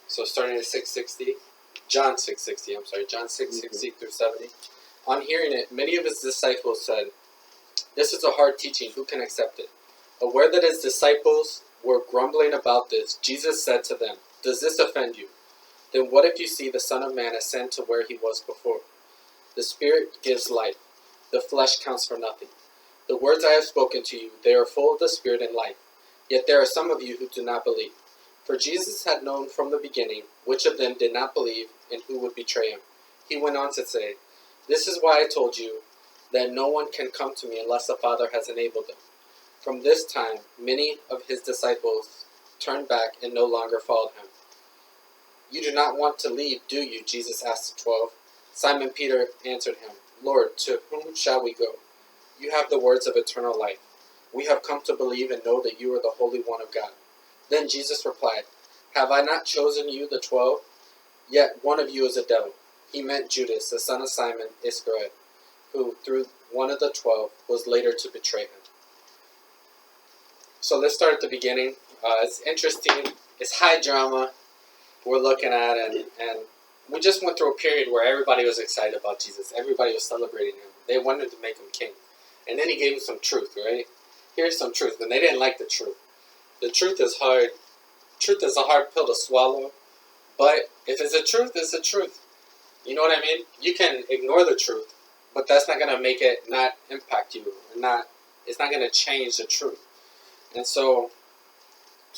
So starting at 660, John 660. I'm sorry, John 660 through 70. On hearing it, many of his disciples said, "This is a hard teaching. Who can accept it?" Aware that his disciples were grumbling about this, Jesus said to them, "Does this offend you? Then what if you see the Son of Man ascend to where he was before? The Spirit gives life. The flesh counts for nothing. The words I have spoken to you, they are full of the Spirit and life. Yet there are some of you who do not believe." For Jesus had known from the beginning which of them did not believe and who would betray him. He went on to say, "This is why I told you that no one can come to me unless the Father has enabled them." From this time, many of his disciples turned back and no longer followed him. "You do not want to leave, do you?" Jesus asked the 12. Simon Peter answered him, "Lord, to whom shall we go? You have the words of eternal life. We have come to believe and know that you are the Holy One of God." Then Jesus replied, "Have I not chosen you, the 12? Yet one of you is a devil." He meant Judas, the son of Simon Iscariot, who, through one of the 12, was later to betray him. So let's start at the beginning. It's interesting. It's high drama we're looking at, and we just went through a period where everybody was excited about Jesus. Everybody was celebrating him. They wanted to make him king. And then he gave them some truth, right? Here's some truth. And they didn't like the truth. The truth is hard. Truth is a hard pill to swallow. But if it's a truth, it's a truth. You know what I mean? You can ignore the truth, but that's not going to make it not impact you. It's not going to change the truth. And so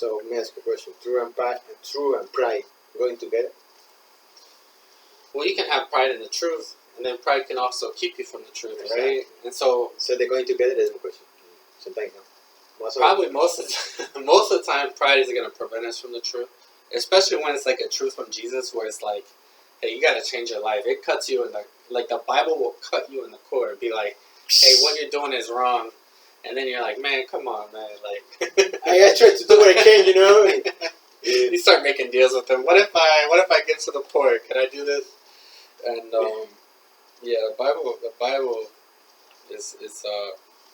let me ask you a question. True and pride going together? well, you can have pride in the truth, and then pride can also keep you from the truth, Exactly. right? And so they're going together? That's my question. Sometimes no. probably most of the time, pride is going to prevent us from the truth, especially when it's like a truth from Jesus, where it's like, hey, you got to change your life. It cuts you in the Bible will cut you in the core and be like, hey, what you're doing is wrong. And then you're like, man, come on, man. Like, I tried to do what I can, you know. You start making deals with them. What if I get to the poor? Can I do this? And yeah, the Bible is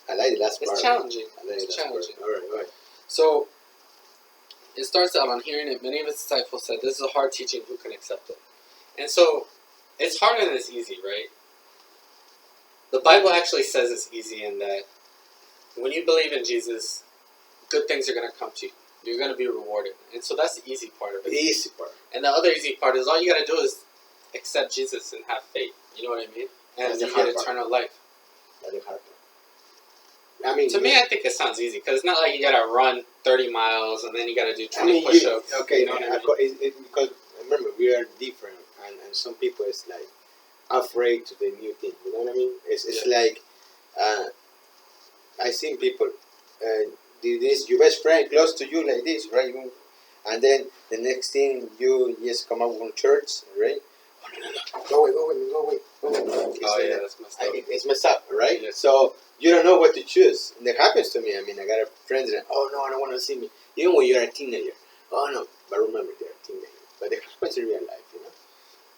I like the last part. it's challenging. It's challenging. All right. So it starts out on hearing it. Many of his disciples said, "This is a hard teaching. Who can accept it?" And so it's hard and it's easy, right? The Bible actually says it's easy in that when you believe in Jesus, good things are going to come to you. You're going to be rewarded. And so that's the easy part of it. The easy part. And the other easy part is all you got to do is accept Jesus and have faith. You know what I mean? And you get eternal life. That's the hard part. I mean, to me, I think it sounds easy because it's not like you got to run 30 miles and then you got to do 20 push-ups. Okay, you know what I mean? Because remember, we are different, and some people is like afraid to the new thing. You know what I mean? It's like I seen people do this. Your best friend close to you like this, right? And then the next thing you just come out from church, right? Go away. Oh yeah, that's messed up. It's messed up, right? Yeah. So you don't know what to choose. And that happens to me. I mean, I got a friend that, oh no, I don't want to see me. Even when you're a teenager. Oh no, but remember, they're a teenager. But it happens in real life, you know?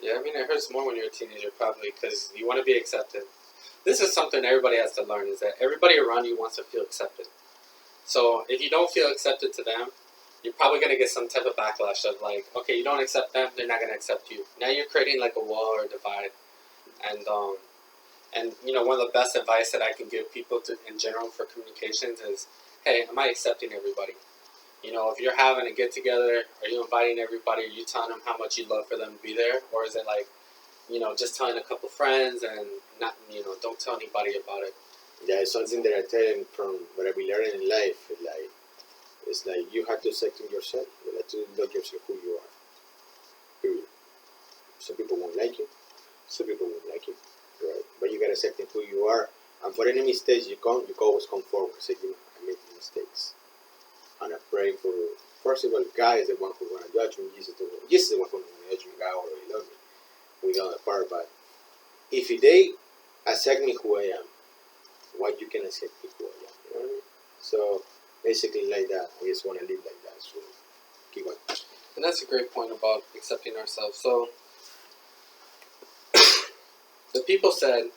Yeah, I mean, it hurts more when you're a teenager, probably, because you want to be accepted. This is something everybody has to learn, is that everybody around you wants to feel accepted. So if you don't feel accepted to them, you're probably going to get some type of backlash of like, okay, you don't accept them, they're not going to accept you. Now you're creating like a wall or a divide. And you know, one of the best advice that I can give people in general for communications is, hey, am I accepting everybody? You know, if you're having a get-together, are you inviting everybody? Are you telling them how much you'd love for them to be there? Or is it like, you know, just telling a couple friends and not, you know, don't tell anybody about it? Yeah, it's something that I tell them from what I've been learning in life. It's like you have to accept yourself. You have to know yourself who you are. Period. Some people won't like you. Some people won't like you. Right? But you gotta accept who you are. And for any mistakes you always come forward and say, you know, I made mistakes. And I pray for, first of all, God is the one who's going to judge me. Jesus is the one who's going to judge me. God already loves me. We know that part. But if they accept me who I am, what you can accept me who I am. You know what I mean? So basically like that. I just want to live like that. So keep on. And that's a great point about accepting ourselves. So, the people said,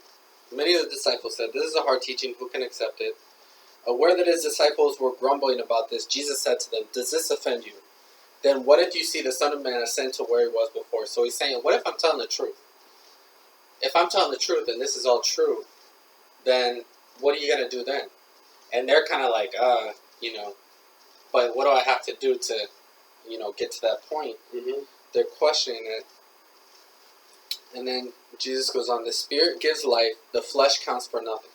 many of the disciples said, "This is a hard teaching, who can accept it?" Aware that his disciples were grumbling about this, Jesus said to them, "Does this offend you? Then what if you see the Son of Man ascend to where he was before?" So he's saying, what if I'm telling the truth? If I'm telling the truth and this is all true, then what are you going to do then? And they're kind of like, but what do I have to do to, get to that point? Mm-hmm. They're questioning it. And then Jesus goes on, "The Spirit gives life, the flesh counts for nothing.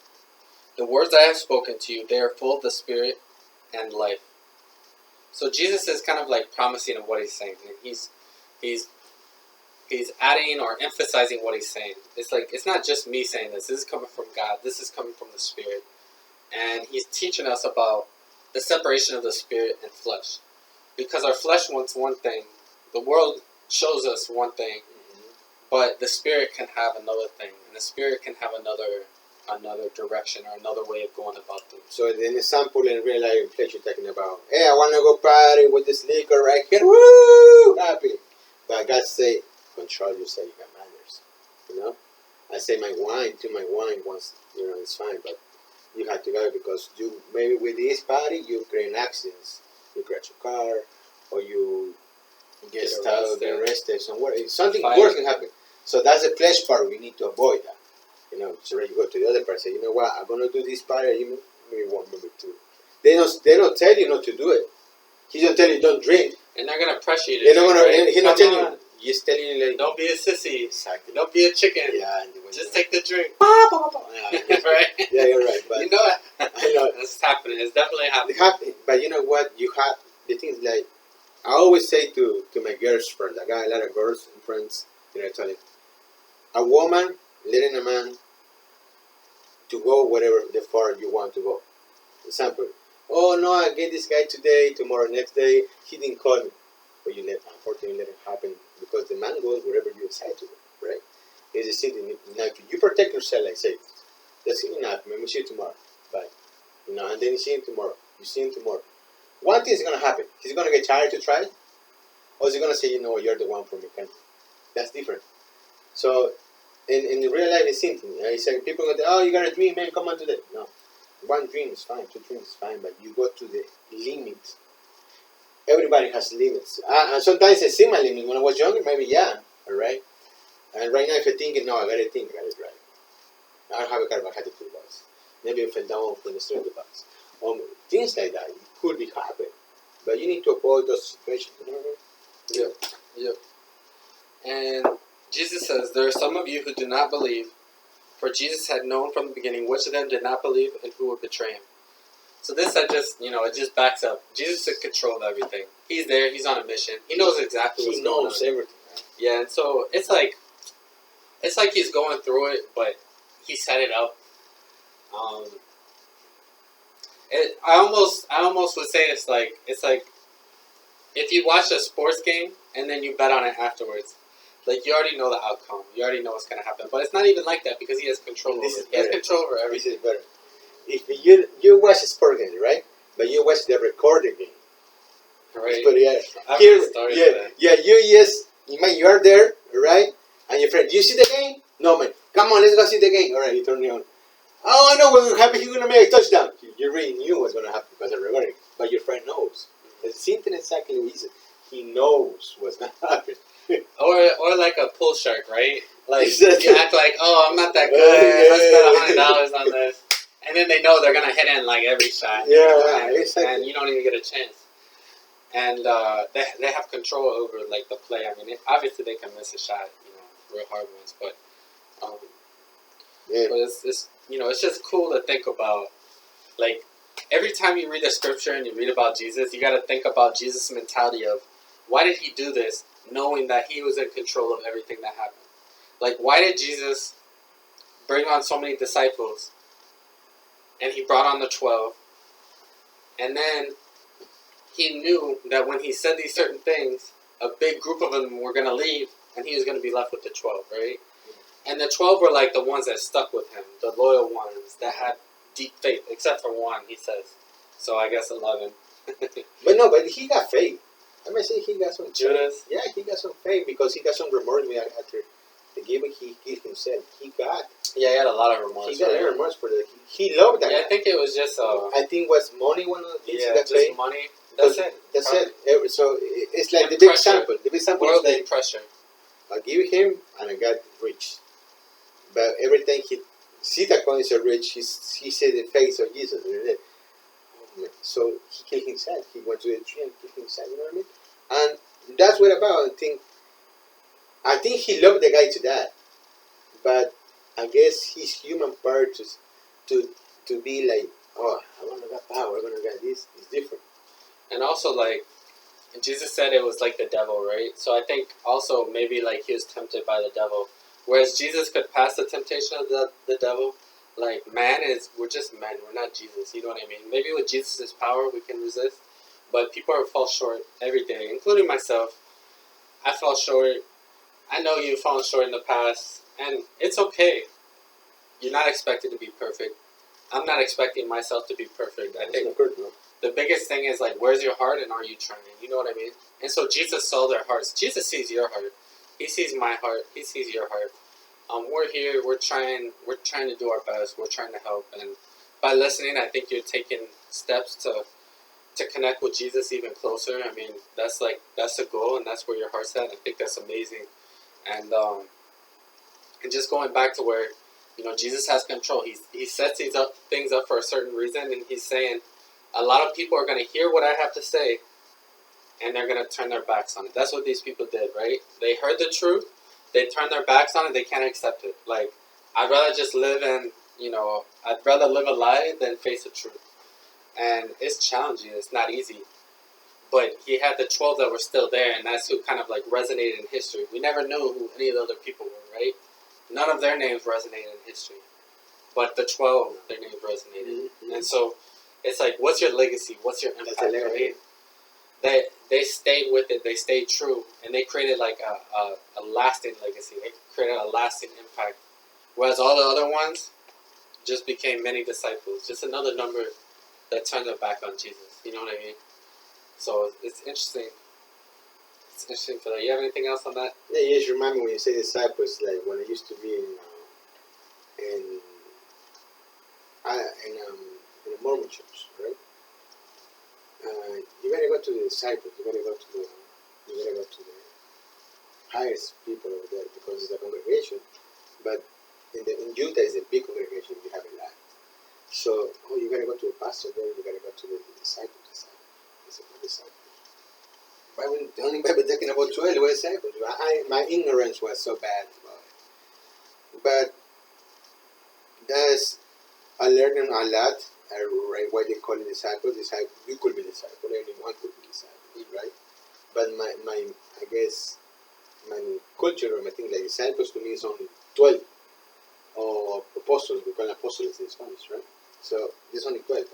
The words I have spoken to you, they are full of the Spirit and life." So Jesus is kind of like promising of what he's saying. He's adding or emphasizing what he's saying. It's like, it's not just me saying this. This is coming from God. This is coming from the Spirit. And he's teaching us about the separation of the Spirit and flesh. Because our flesh wants one thing. The world shows us one thing. But the Spirit can have another thing. And the Spirit can have another direction or another way of going about things. So an example in real life in place you're talking about, hey, I want to go party with this liquor right here, woo, happy. But God say, control yourself, you got manners, I say my wine once, it's fine, but you have to go because you, maybe with this party, you create accidents. You crash your car, or you get arrested somewhere. Something worse can happen. So that's the flesh part, we need to avoid that. So you go to the other part and say, you know what, I'm going to do this party, you maybe one, maybe two. They don't tell you not to do it. He don't tell you don't drink. And they're going to pressure you to They don't drink, wanna, right? He's not telling you. He's telling you like, don't be a sissy. Exactly. Don't be a chicken. Yeah. Just take the drink. Yeah, Right? Yeah, you're right. But you know it. I know. It's happening. It's definitely happening. But you know what? The thing is like, I always say to my girls friends, I got a lot of girls and friends, I tell them, a woman letting a man to go whatever the far you want to go. Example, oh no, I get this guy today, tomorrow, next day, he didn't call me. But unfortunately let it happen because the man goes wherever you decide to go, right? It's a thing. Now, if you protect yourself, like say, that's enough, man, we'll see you tomorrow. Bye. And then you see him tomorrow. You see him tomorrow. One thing is going to happen. He's going to get tired to try, or is he going to say, you know what, you're the one for me, country. That's different. So, in real life, it's same thing. It's like people go, oh, you got a dream, man, come on today. No. One dream is fine, two dreams is fine, but you go to the limit. Everybody has limits. And sometimes I see my limit. When I was younger, maybe, yeah, all right? And right now, if I think, no, I got to drive. I don't have a car, but I had to do the bus. Maybe I fell down from the street of the bus. Things like that. It could be happen. But you need to avoid those situations. Yep. And Jesus says, "There are some of you who do not believe, for Jesus had known from the beginning which of them did not believe and who would betray him." So this, it just backs up. Jesus is in control of everything. He's there. He's on a mission. He knows exactly what's going on. He knows everything. Right? Yeah, and so it's like he's going through it, but he set it up. I almost would say it's like if you watch a sports game and then you bet on it afterwards. Like, you already know the outcome. You already know what's going to happen. But it's not even like that because he has control over it. He has control over everything. This is better. If you watch a sport game, right? But you watch the recorded game. Right. But yeah, I've heard stories of that. You are there, right? And your friend, do you see the game? No, man. Come on, let's go see the game. All right, you turn it on. Oh, I know what's going to happen. He's going to make a touchdown. You really knew what's going to happen because of recording. But your friend knows. It's simple exactly what he said. He knows what's going to happen. Or like a pull shark, right? Like, Exactly. you act like, oh, I'm not that good. I spent $100 on this. And then they know they're going to hit in, like, every shot. Yeah, exactly. And you don't even get a chance. And they have control over, like, the play. I mean, obviously they can miss a shot, real hard ones. But it's just cool to think about. Like, every time you read the scripture and you read about Jesus, you got to think about Jesus' mentality of, why did he do this, knowing that he was in control of everything that happened? Like, why did Jesus bring on so many disciples? And he brought on the 12. And then he knew that when he said these certain things, a big group of them were going to leave, and he was going to be left with the 12, right? And the 12 were like the ones that stuck with him, the loyal ones that had deep faith, except for one, he says. So I guess 11. But he got faith. I might say he got some. Judas. Yeah, he got some faith because he got some remorse after the giving he gave himself. He got. Yeah, he had a lot of remorse. He got right? remorse for that. He loved that. Yeah, guy. I think it was just I think was money one of the things yeah, he got just paid. money. That's it. That's Probably. it. So it's like And the big pressure. sample. The big sample is Worldly like pressure. I give him and I got rich. But every time he see that coin is so rich, he said the face of Jesus. So he killed himself. He went to the tree and killed himself. You know what I mean? And that's what about. I think he loved the guy to that, but I guess his human part to be like, oh, I want to get power. I want to get this. It's different. And also, like, Jesus said it was like the devil, right? So I think also maybe like he was tempted by the devil. Whereas Jesus could pass the temptation of the devil, like we're just men, we're not Jesus, you know what I mean? Maybe with Jesus' power we can resist, but people fall short every day, including myself. I fall short. I know you've fallen short in the past, and it's okay. You're not expected to be perfect. I'm not expecting myself to be perfect. I think the biggest thing is like, where's your heart and are you trying? You know what I mean? And so Jesus saw their hearts. Jesus sees your heart. He sees my heart. He sees your heart. We're here. We're trying to do our best. We're trying to help. And by listening, I think you're taking steps to connect with Jesus even closer. I mean, that's the goal, and that's where your heart's at. I think that's amazing. And just going back to where, Jesus has control. He sets these things up for a certain reason, and he's saying, a lot of people are going to hear what I have to say, and they're going to turn their backs on it. That's what these people did, right? They heard the truth, they turned their backs on it, they can't accept it. Like, I'd rather just live in, I'd rather live a lie than face the truth. And it's challenging, it's not easy. But he had the 12 that were still there, and that's who kind of like resonated in history. We never knew who any of the other people were, right? None of their names resonated in history. But the 12, their names resonated. Mm-hmm. And so, it's like, what's your legacy? What's your impact? Right? They stayed with it. They stayed true, and they created like a lasting legacy. They created a lasting impact. Whereas all the other ones just became many disciples. Just another number that turned their back on Jesus. You know what I mean? So it's interesting. It's interesting for that. You have anything else on that? Yeah, you just remind me when you say disciples, like when I used to be in a Mormon church, right? You gotta go to the disciples. You gotta go to the highest people over there because it's a congregation. But in Utah, it's a big congregation. You have a lot. So you gotta go to the pastor there. You gotta go to the disciples. It's a disciple. Bible, the only Bible talking about 12 was disciples. My ignorance was so bad about it. But I learned a lot. Why they call it disciple. You could be disciple. Anyone could be disciple, right? But I guess my culture or my thing like disciples to me is only 12 or apostles. We call apostles in Spanish, right? So there's only 12.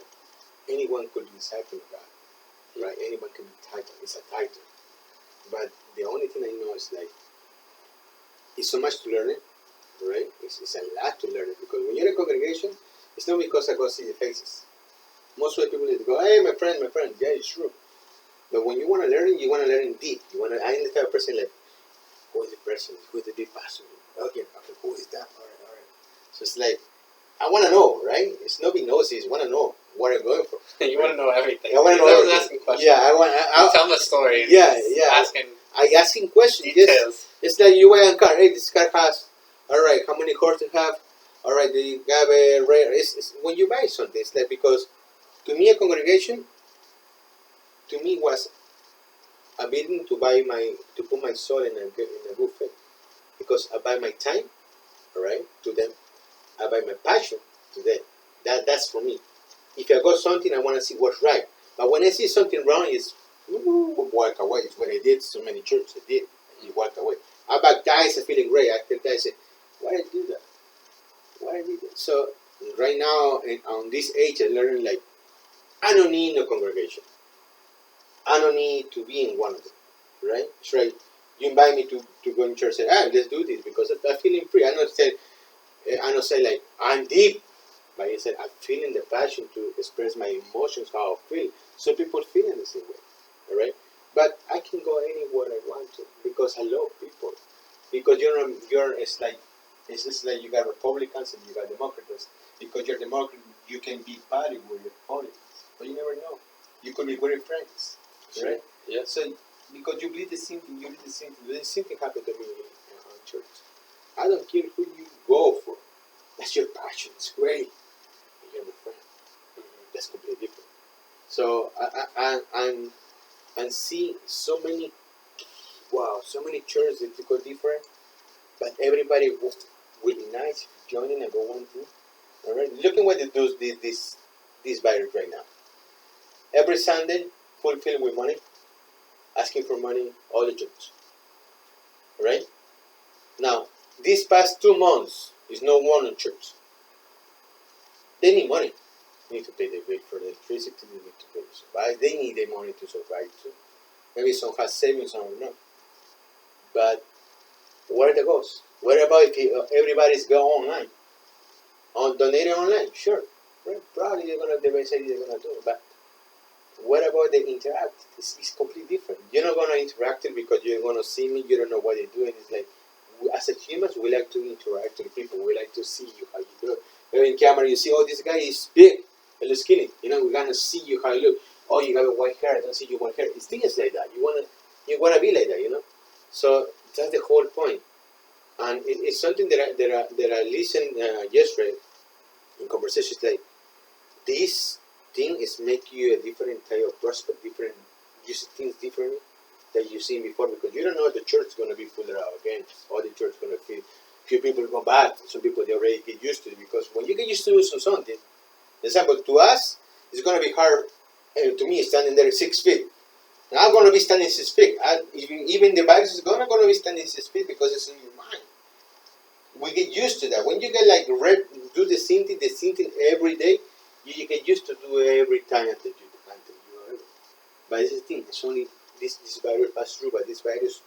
Anyone could be disciple of God, right? Anyone can be titled. It's a title. But the only thing I know is like it's so much to learn it, right? It's a lot to learn it because when you're in a congregation, it's not because I go see the faces. Most of the people that go, hey, my friend. Yeah, it's true. But when you want to learn it, you want to learn it deep. I'm the type of person like, who is the person? Who is the big pastor? Okay, who is that? All right. So it's like, I want to know, right? It's nobody knows. You want to know what I'm going for. You want to know everything. I want to know everything. Asking questions. Yeah, I tell the story. Yeah. Asking questions. Details. It's like you buy a car. Hey, this car has. All right, how many horses you have? All right, do you have a rare? It's when you buy something, it's like because to me a congregation, to me was a building to put my soul in a buffet, because I buy my time, all right, to them. I buy my passion to them. That's for me. If I got something, I want to see what's right. But when I see something wrong, it's walk away. It's what I did. So many churches I did. You walk away. I baptized, I'm feeling great. I can say, why did I do that? Why did I do that? So right now, on this age, I'm learning like, I don't need no congregation. I don't need to be in one of them, right? It's right. You invite me to go in church and say, let's do this because I'm feeling free. I don't say like, I'm deep. But I said, I'm feeling the passion to express my emotions, how I feel. So people feel in the same way, all right? But I can go anywhere I want to because I love people. Because it's just like you got Republicans and you got Democrats. Because you're Democrat, you can be party with your politics, but you never know. You could be great friends, Sure. right? Yeah. So because you believe the same thing, you believe the same thing. The same thing happened to me in church. I don't care who you go for. That's your passion. It's great. But you're my friend. That's completely different. So I'm seeing so many churches that go different, but everybody will be nice joining and go one thing. All right, look at what they do this virus right now. Every Sunday, full filled with money, asking for money, all the church. All right. Now, these past 2 months is no one in church. They need money. They need to pay the bill for the electricity. They need to pay to survive. They need the money to survive too. Maybe some has savings, some not. But where the goes? What about if everybody's go online? On donating online? Sure. Right? Probably the website they're gonna do it. But what about the interact? It's completely different. You're not gonna interact it because you're gonna see me, you don't know what they're doing. It's like as a humans we like to interact with people. We like to see you how you do. Maybe in camera you see, oh, this guy is big and skinny. We're gonna see you how you look. Oh, you have a white hair, I don't see your white hair. It's things like that. You wanna be like that, So that's the whole point. And it's something that I listened yesterday in conversations like this thing is make you a different type of prospect, different, you see things differently that you've seen before because you don't know if the church is going to be full out again or the church is going to feel few people go back. Some people they already get used to it because when you get used to something, for example, to us it's going to be hard. To me, standing there 6 feet. And I'm going to be standing 6 feet. Even the virus is going to be standing 6 feet because it's in your mind. We get used to that. When you get like do the same thing every day, you get used to do it every time until you. But this is the thing. It's only this virus pass through. But this virus,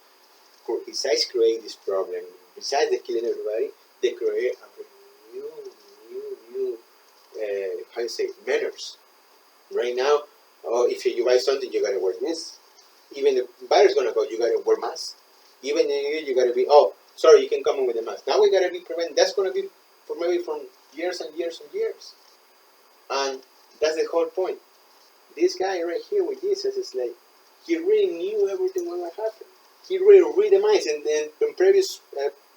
besides creating this problem, besides the killing everybody, they create a new how you say manners. Right now, if you buy something, you gotta wear this. Even the virus gonna go, you gotta wear mask. Even you gotta be. Oh, sorry, you can come in with a mask. Now we gotta be prevented. That's gonna be for maybe from years and years and years. And that's the whole point. This guy right here with Jesus is like he really knew everything what would happen. He really read the minds, and then in previous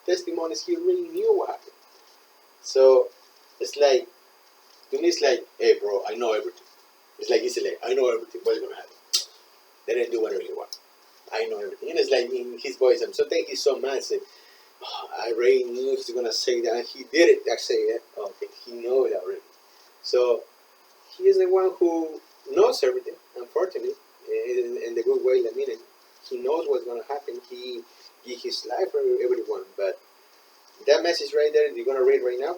testimonies, he really knew what happened. So it's like to me, it's like, hey, bro, I know everything. It's like he's like, I know everything. What's gonna happen? They didn't do whatever he want. I know everything. And it's like in his voice, I'm sometimes he's so mad. Saying, oh, I already knew he's gonna say that. And he did it. I say, yeah, okay, he knows it already. So he is the one who knows everything. Unfortunately, in the good way. I mean, he knows what's gonna happen. He gives his life for everyone. But that message right there, you're gonna read right now.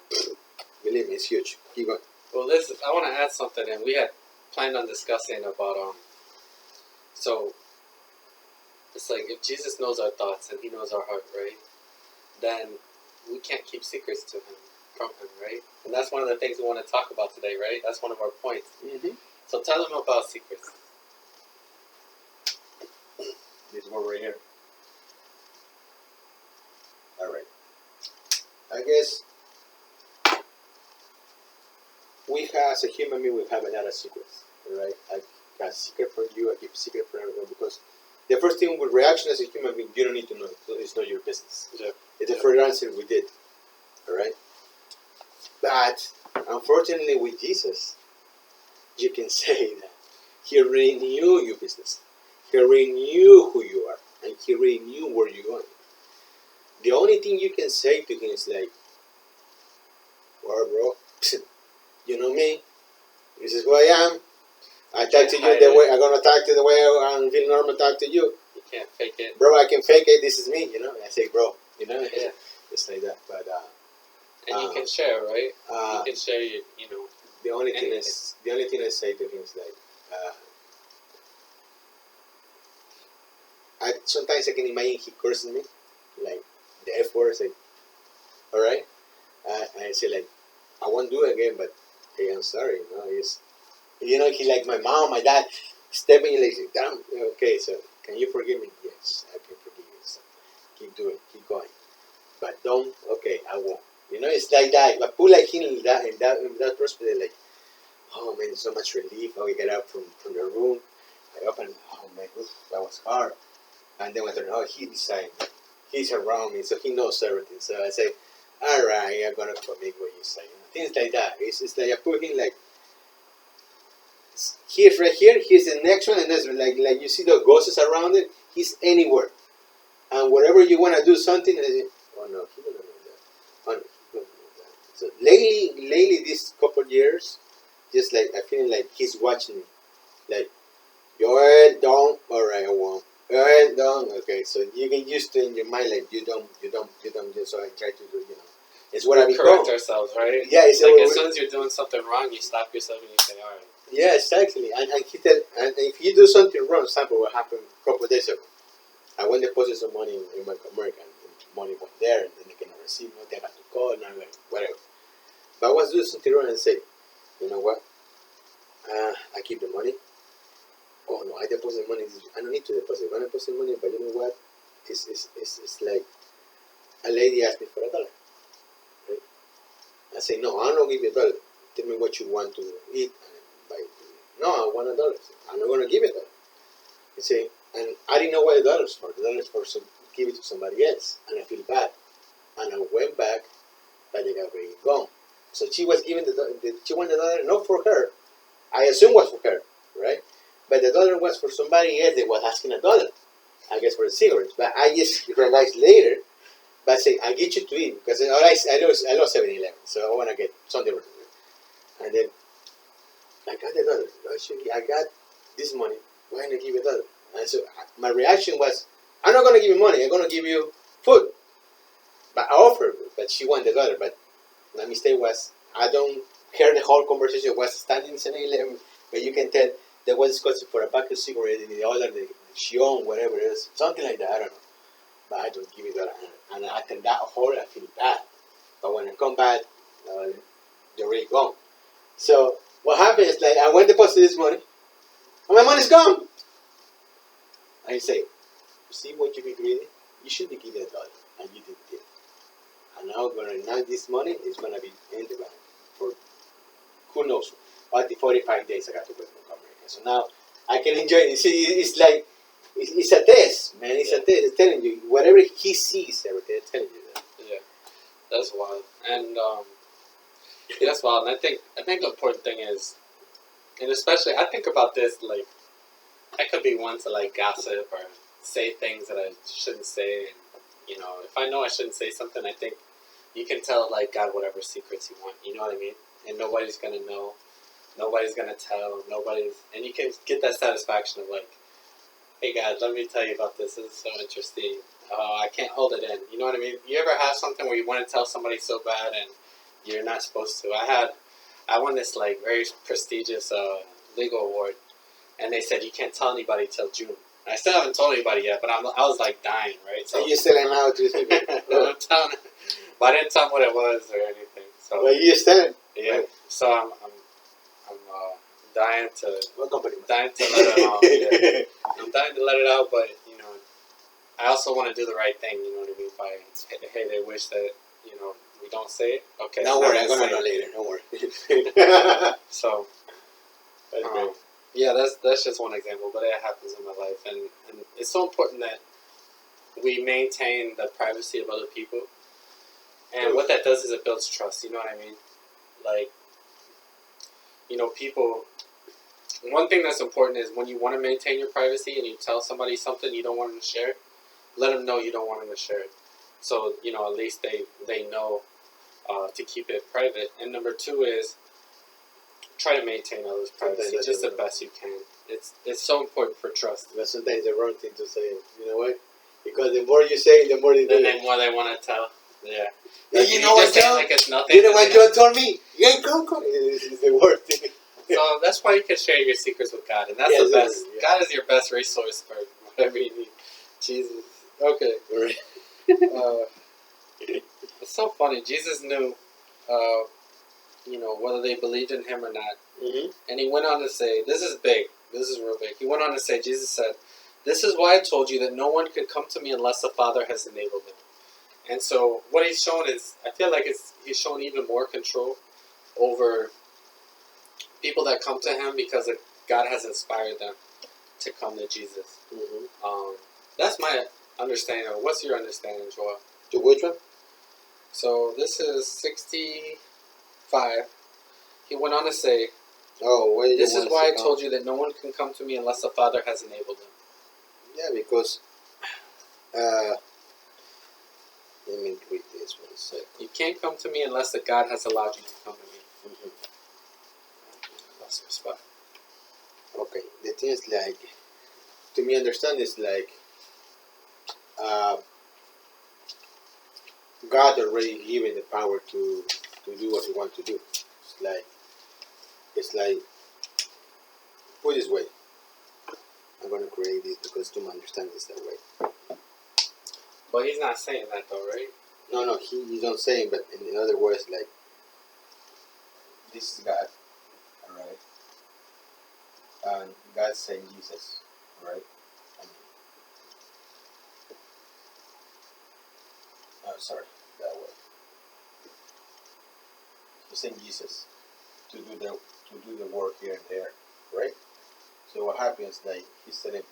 Believe me, it's huge. Keep going. Well, listen, I want to add something, and we had planned on discussing about So it's like if Jesus knows our thoughts and He knows our heart, right? Then we can't keep secrets from Him, right? And that's one of the things we want to talk about today, right? That's one of our points. Mm-hmm. So tell them about secrets. This one right here. All right. I guess we have, as a human being, we have a lot of secrets, right? I got secret from you. I keep secret from everyone because the first thing with reaction as a human being, you don't need to know. It's not your business. Yeah. It's the first answer we did, all right? But unfortunately, with Jesus, you can say that He already knew your business. He already knew who you are, and He already knew where you're going. The only thing you can say to Him is like, "Well, bro, you know me. This is who I am. I talk to you the way I'm gonna talk to the way I feel normal talk to you. You can't fake it. Bro, I can fake it. This is me. I say, bro. Yeah. It's like that. But And you can share, right? uh, You can share your, the only thing anything. the only thing I say to him is like, sometimes I can imagine he curses me, like the F word. I say, all right. I say like, I won't do it again, but hey, I'm sorry. He like my mom, my dad, stepping like, damn. Okay, so Can you forgive me? Yes, I can forgive you. So keep doing, keep going. But don't. Okay, I won't. It's like that. But put like him in that perspective, like, oh man, so much relief. I get up from the room. I open. Oh man, oof, that was hard. And then I turn. Oh, he beside me. He's around me, so he knows everything. So I say, all right, I'm gonna commit what you say. Things like that. It's like I put him like here's right here. Here's the next one, and that's like you see the ghosts around it. He's anywhere, and wherever you wanna do something, and I say, oh no, he don't know that. Oh no, he don't know that. So lately, these couple years, just like I feel like he's watching me, like Joel, don't. All right, I won't. Joel, don't. Okay, so you get used to it in your mind, like you don't. So I try to do. It's what I become. Correct ourselves, right? Yeah, it's like as soon as you're doing something wrong, you stop yourself and you say, all right. Yeah, exactly. And he tell, and if you do something wrong, example, what happened a couple of days ago, I went to deposit some money in Bank of America, and the money went there, and then they cannot receive nothing. I had to call, and I'm like, whatever. But I was doing something wrong and say, you know what? I keep the money. Oh no, I deposit money. I don't need to deposit. I deposit money, but you know what? It's like a lady asked me for $1. Right? I say, no, I'm not give you $1. Tell me what you want to eat and buy it. No, I want $1. I'm not going to give it $1. You see, and I didn't know what $1 for. The $1 for give it to somebody else, and I feel bad. And I went back, but they got already gone. So she was giving she wanted $1 not for her. I assume was for her, right? But the $1 was for somebody else that was asking $1. I guess for the cigarettes. But I just realized later. But I say I get you to eat because I lost 7-Eleven, so I want to get something. And then I got the $1. Actually, I got this money. Why not give you $1? And so my reaction was, I'm not going to give you money. I'm going to give you food. But I offered, but she wanted $1. But my mistake was I don't hear the whole conversation. Was standing in 7-Eleven, but you can tell there was discussing for a pack of cigarettes, and the other she owned whatever it is, something like that. I don't know. But I don't give it $1. And after that whole, I feel bad. But when I come back, they're already gone. So what happened is like I went to deposit this money, and my money's gone. And you say, you see what you be greedy? You should be giving $1, and you didn't give. And now this money is gonna be in the bank for who knows. But the 45 days I got to wait for America. So now I can enjoy it. You see, it's like it's a test, man. It's a test. It's telling you whatever he sees, everything. It's telling you that. Yeah, that's wild, and that's wild. And I think the important thing is, and especially I think about this like I could be one to like gossip or say things that I shouldn't say, and if I know I shouldn't say something, I think you can tell like God whatever secrets you want. You know what I mean? And nobody's gonna know, nobody's gonna tell, and you can get that satisfaction of like, hey God, let me tell you about this. This is so interesting. I can't hold it in. You know what I mean? You ever have something where you want to tell somebody so bad and you're not supposed to? I won this like very prestigious legal award, and they said you can't tell anybody till June. I still haven't told anybody yet, but I was like dying, right? So you still ain't out to people. I'm telling, but I didn't tell them what it was or anything. So well, you still. Yeah. Right. So I'm dying to what company? Dying to let it out. Yeah. I'm dying to let it out, but I also want to do the right thing. You know what I mean? If hey, they wish that we don't say it. Okay. Don't worry, I'm gonna know later. Don't worry. So. That's great. Yeah, that's just one example, but it happens in my life, and it's so important that we maintain the privacy of other people. And what that does is it builds trust. You know what I mean? Like, people. One thing that's important is when you want to maintain your privacy and you tell somebody something you don't want them to share, let them know you don't want them to share it. So at least they know to keep it private. And number two is try to maintain others' privacy just the best you can. It's so important for trust. But sometimes the wrong thing to say. You know what? Because the more you say, the more they do. And the more they want to tell. Yeah. Like, you know what, John? Like it's nothing. You know what John told me? You ain't come. This is the worst thing. So that's why you can share your secrets with God, and that's the best. Yeah. God is your best resource for whatever you need. Jesus. Okay. It's so funny. Jesus knew, whether they believed in him or not. Mm-hmm. And he went on to say, this is big. This is real big. He went on to say, Jesus said, This is why I told you that no one can come to me unless the Father has enabled them. And so what he's shown is, I feel like he's shown even more control over people that come to him because God has inspired them to come to Jesus. Mm-hmm. That's my understanding. What's your understanding, Joel? To which one? So this is 65. He went on to say, Oh, wait. this is why I told you that no one can come to me unless the Father has enabled them. Yeah, because let me read this one second. You can't come to me unless that God has allowed you to come to me. Mm-hmm. That's my spot. Okay, the thing is like, to me understand is like, God already given the power to do what He wants to do. It's like, put it this way. I'm gonna create this because to understand this that way. But he's not saying that though, right? No, he's not saying, but in other words, like, this is God, alright? And God sent Jesus, right? Sorry, that way. He sent Jesus to do the work here and there, right? So what happens, like, he said,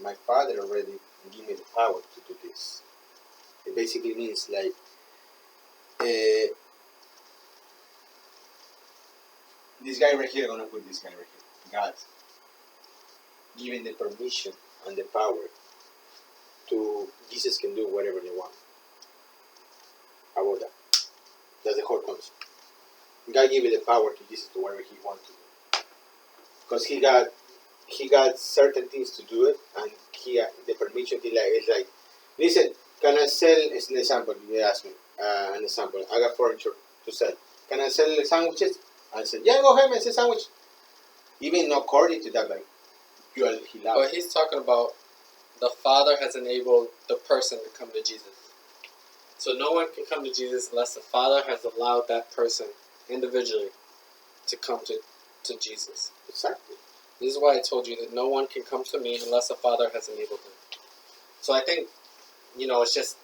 my Father already gave me the power to do this. It basically means like, this guy right here, I'm gonna put this guy right here. God giving the permission and the power to Jesus can do whatever they want. How about that? That's the whole concept. God gave the power to Jesus to whatever He wants to do, because He got certain things to do it, and He the permission. It's like, listen, can I sell? As an example, you ask me an example. I got furniture to sell. Can I sell sandwiches? I said, yeah, go ahead and sell sandwich. Even not according to that, like, He loves. But he's talking about the Father has enabled the person to come to Jesus. So no one can come to Jesus unless the Father has allowed that person individually to come to Jesus. Exactly. This is why I told you that no one can come to me unless the Father has enabled them. So I think, it's just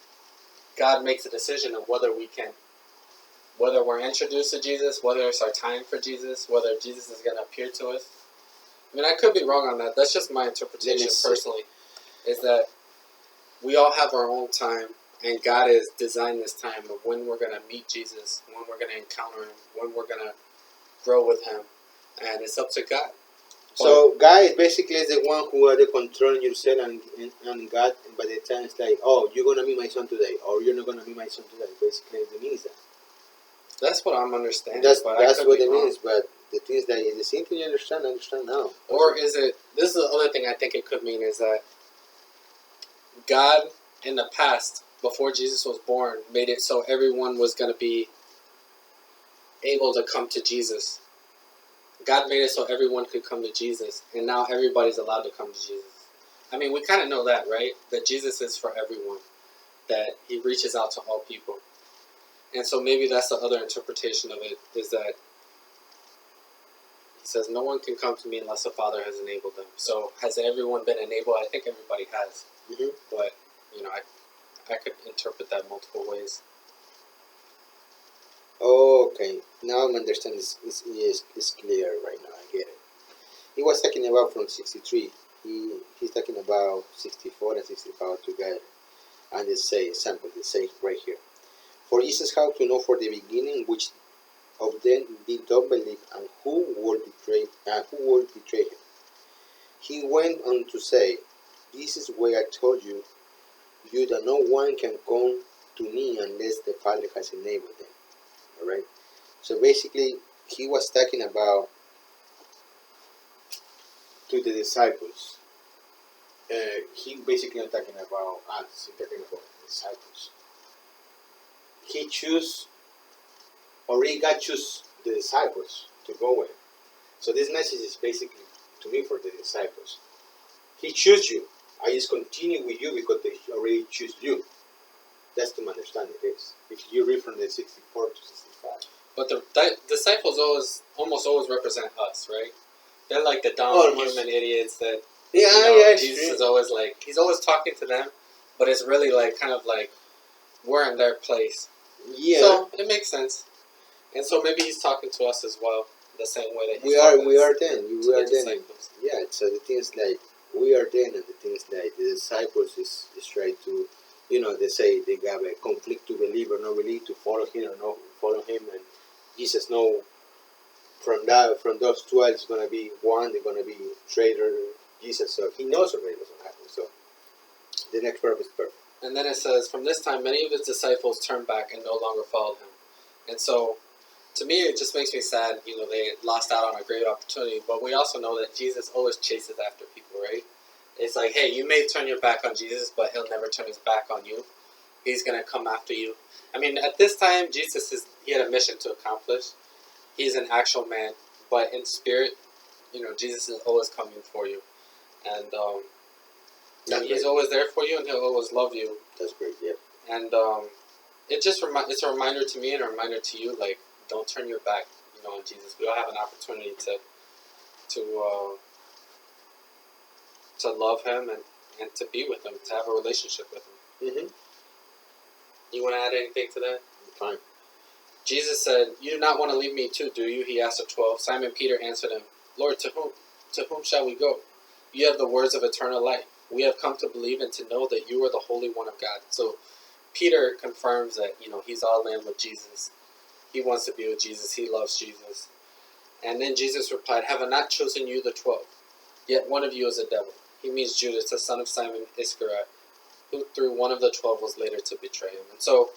God makes a decision of whether we're introduced to Jesus, whether it's our time for Jesus, whether Jesus is going to appear to us. I mean, I could be wrong on that. That's just my interpretation personally, is that we all have our own time, and God has designed this time of when we're going to meet Jesus, when we're going to encounter Him, when we're going to grow with Him, and it's up to God. So God is basically the one who has the control yourself and God. And by the time it's like, oh, you're gonna meet my son today, or you're not gonna meet my son today. Basically, it means that. That's what I'm understanding. That's what it means. But the thing is that is the same thing you understand now. Or is it? This is the other thing I think it could mean is that God in the past, before Jesus was born, made it so everyone was going to be able to come to Jesus. God made it so everyone could come to Jesus, and now everybody's allowed to come to Jesus. I mean, we kind of know that, right? That Jesus is for everyone, that He reaches out to all people. And so maybe that's the other interpretation of it, is that He says, no one can come to me unless the Father has enabled them. So has everyone been enabled? I think everybody has. Mm-hmm. But, I could interpret that multiple ways. Okay, now I'm understanding. It's clear right now. I get it. He was talking about from 63. He's talking about 64 and 65 together. And they say, right here. For Jesus, how to know for the beginning which of them did not believe and who would betray him. He went on to say, this is why I told you that no one can come to me unless the Father has enabled them. Alright? So basically, he was talking about to the disciples. He basically not talking about us, he's talking about the disciples. He God choose the disciples to go with him. So this message is basically to me for the disciples. He chose you. I just continue with you because they already choose you. That's to my understanding is. If you read from the 64 to 65. But the disciples almost always represent us, right? They're like the dumb human idiots that Yeah, You know, yeah, Jesus sure. is always like, he's always talking to them, but it's really like kind of like we're in their place. Yeah. So it makes sense. And so maybe he's talking to us as well, the same way that he's we are talking we to are then to we the are then disciples. yeah, so the things like we are then, and the things like the disciples is try to, they say they have a conflict to believe or not believe, to follow him or not follow him, and Jesus know from those 12 is gonna be one, they're gonna be traitor Jesus, so he knows already what's gonna happen, so the next purpose is perfect. And then it says, from this time, many of his disciples turned back and no longer followed him. And so, to me, it just makes me sad. You know, they lost out on a great opportunity. But we also know that Jesus always chases after people, right? It's like, hey, you may turn your back on Jesus, but he'll never turn his back on you. He's going to come after you. I mean, at this time, he had a mission to accomplish. He's an actual man. But in spirit, Jesus is always coming for you. And he's great. always there for you, and he'll always love you. That's great, yeah. And it's a reminder to me and a reminder to you, like, don't turn your back, on Jesus. We all have an opportunity to to love him and to be with him, to have a relationship with him. Mm-hmm. You want to add anything to that? Fine. Jesus said, "You do not want to leave me too, do you?" He asked the 12. Simon Peter answered him, "Lord, to whom? To whom shall we go? You have the words of eternal life. We have come to believe and to know that you are the Holy One of God." So Peter confirms that, he's all in with Jesus. He wants to be with Jesus. He loves Jesus. And then Jesus replied, "Have I not chosen you, the 12? Yet one of you is a devil." He means Judas, the son of Simon Iscariot, who through one of the 12 was later to betray him. And so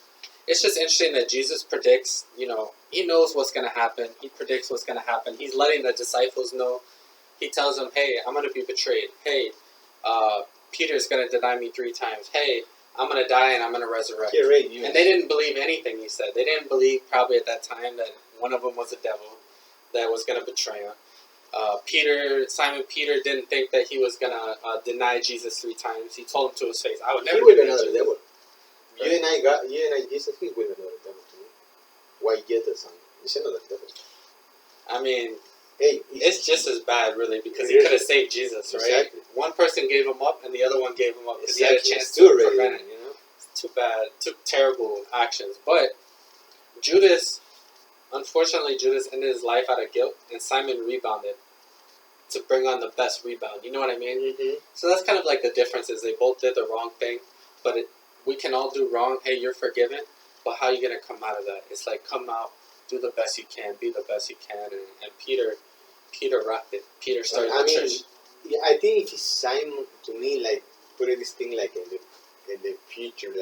it's just interesting that Jesus predicts, he knows what's going to happen. He predicts what's going to happen. He's letting the disciples know. He tells them, hey, I'm going to be betrayed. Hey, Peter's going to deny me 3 times. Hey, I'm going to die and I'm going to resurrect. And they didn't believe anything he said. They didn't believe probably at that time that one of them was a devil that was going to betray him. Simon Peter didn't think that he was going to deny Jesus 3 times. He told him to his face, "I would never deny another Jesus." devil. You and I, Jesus, he will another devil to me. Why get the son? He's another devil. I mean, hey, it's just as bad, really, because he Really? could have saved Jesus, right? Exactly. One person gave him up, and the other one gave him up because Exactly. he had a chance It's to too already, prevent it. It's too bad. Too terrible actions. But Judas, unfortunately, Judas ended his life out of guilt, and Simon rebounded to bring on the best rebound. You know what I mean? Mm-hmm. So that's kind of like the difference is they both did the wrong thing, but we can all do wrong. Hey, you're forgiven, but how are you going to come out of that? It's like, come out, do the best you can, be the best you can. And Peter rocked it. Peter started the church. Yeah, I think if it's Simon, to me, like, put this thing like in the future,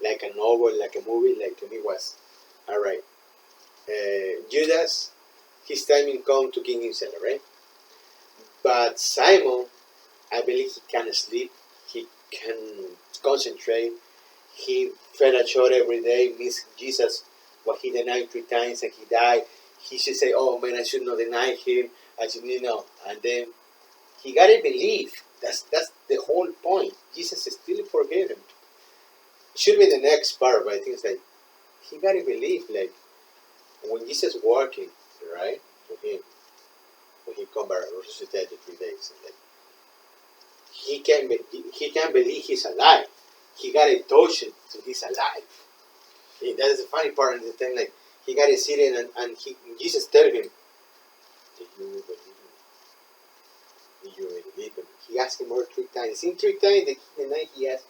like a novel, like a movie, like to me was, all right, Judas, his timing come to king himself, right? But Simon, I believe he can sleep, he can concentrate, he fell short every day, miss Jesus, what he denied 3 times and he died. He should say, oh man, I should not deny him, I should, and then he gotta believe. That's the whole point. Jesus still forgave him. Should be the next part, but I think it's like, he gotta believe, like, when Jesus walking, right, to him, when he come back, resuscitated 3 days, like, he can't believe he's alive. He got to touch it to he's alive. That is the funny part of the thing. Like he got to sit in and Jesus tell him, "Do you believe me? Do you believe me?" He asked him more 3 times. In 3 times the night he asked,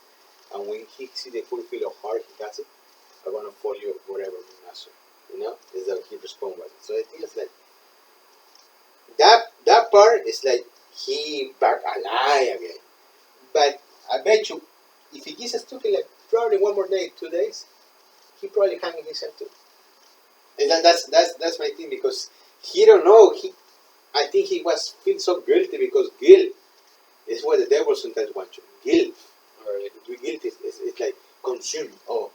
and when he see the fulfill of heart, he got it. I'm gonna follow you whatever you answer. Is that he respond with it. So I think it's like that part is like he back alive again. But I bet you, if Jesus took it like probably one more day, 2 days, he probably hanging himself too. And that's my thing because he don't know. I think he was feel so guilty because guilt is what the devil sometimes wants you. Guilt. Right. Guilt is like consume. Oh,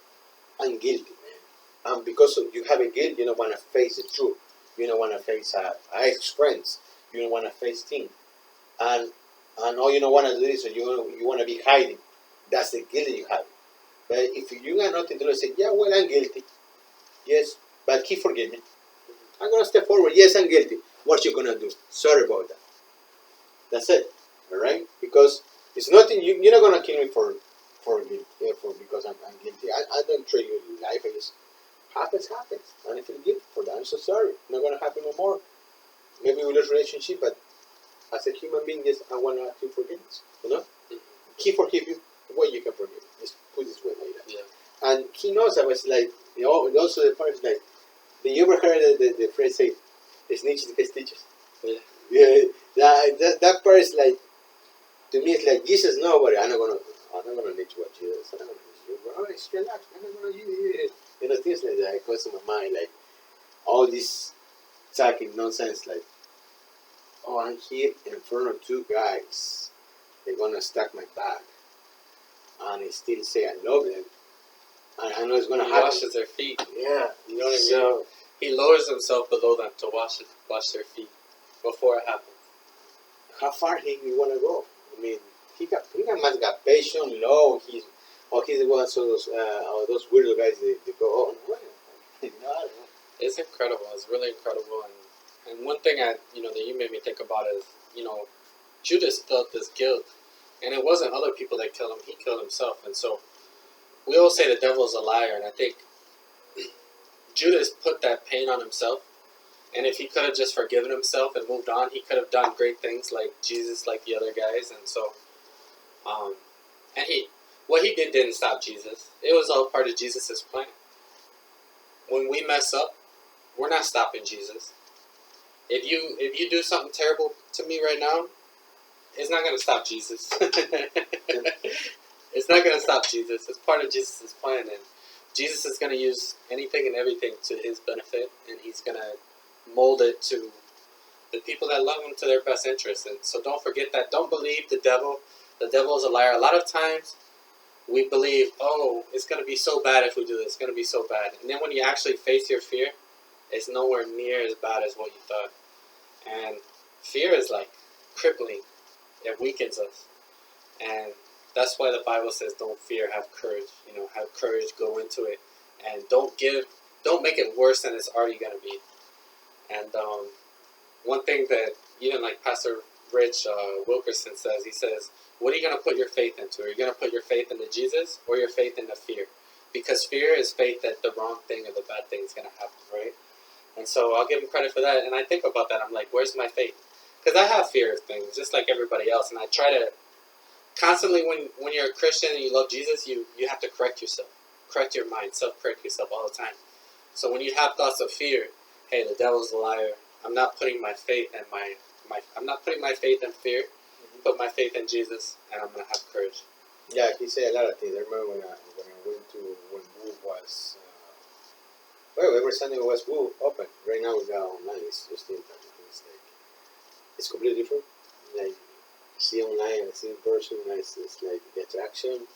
I'm guilty, man. And because you have a guilt, you don't want to face the truth. You don't want to face ex-friends. You don't want to face things. And all you don't want to do is you want to be hiding. That's the guilt you have. But if you got nothing to do, say, yeah, well, I'm guilty. Yes, but he forgive me. I'm going to step forward. Yes, I'm guilty. What you going to do? Sorry about that. That's it. All right? It's nothing. You're not gonna kill me for because I'm guilty. I don't treat you in life. I just happens. And I feel guilty for that. I'm so sorry. Not gonna happen no more. Maybe we lose relationship, but as a human being, yes, I want to ask you forgiveness. You know, he forgive you the way you can forgive. Just put this way like that. Yeah. And he knows I was like, also the part is like, did you ever heard the phrase say, snitches get stitches? Yeah. Yeah, that part is like, to me, it's like, Jesus, nobody, I'm not gonna let you watch Jesus. I'm not gonna let you, bro, just relax, I'm not gonna you. You know, things like that. It goes to my mind, like, all this talking nonsense, like, oh, I'm here in front of two guys, they're gonna stack my back, and I still say I love them. And I know it's gonna He happen. washes their feet. Yeah, You know what I mean? so, He lowers himself below them to wash their feet before it happens. how far he wanna go? I mean, he must got patience, love. He's one of those weirdo guys that go, oh no, you know, I don't know. It's incredible. It's really incredible. And one thing that you made me think about is, Judas felt this guilt, and it wasn't other people that killed him. He killed himself. And so we all say the devil is a liar, and I think Judas put that pain on himself. And if he could have just forgiven himself and moved on, he could have done great things like Jesus, like the other guys. And so, and what he didn't stop Jesus. It was all part of Jesus' plan. When we mess up, we're not stopping Jesus. If you do something terrible to me right now, it's not going to stop Jesus. It's not going to stop Jesus. It's part of Jesus' plan, and Jesus is going to use anything and everything to his benefit, and he's going to mold it to the people that love him to their best interest. And so don't forget that. Don't believe the devil. The devil is a liar. A lot of times we believe, oh, it's going to be so bad if we do this. It's going to be so bad. And then when you actually face your fear, it's nowhere near as bad as what you thought. And fear is like crippling. It weakens us. And that's why the Bible says, don't fear, have courage. Have courage, go into it. And don't make it worse than it's already going to be. And one thing that even like Pastor Rich Wilkerson says, he says, what are you going to put your faith into? Are you going to put your faith into Jesus or your faith into fear? Because fear is faith that the wrong thing or the bad thing is going to happen, right? And so I'll give him credit for that. And I think about that. I'm like, where's my faith? Because I have fear of things, just like everybody else. And I try to constantly, when you're a Christian and you love Jesus, you have to correct yourself. Correct your mind. Self-correct yourself all the time. So when you have thoughts of fear, hey, the devil's a liar. I'm not putting my faith in I'm not putting my faith in fear. Put my faith in Jesus, and I'm gonna have courage. Yeah, he said a lot of things. I remember when I went to when Woo was every Sunday was Woo open. Right now we got online. It's just internet. It's like it's completely different. Like see online and see in person. It's like the attraction.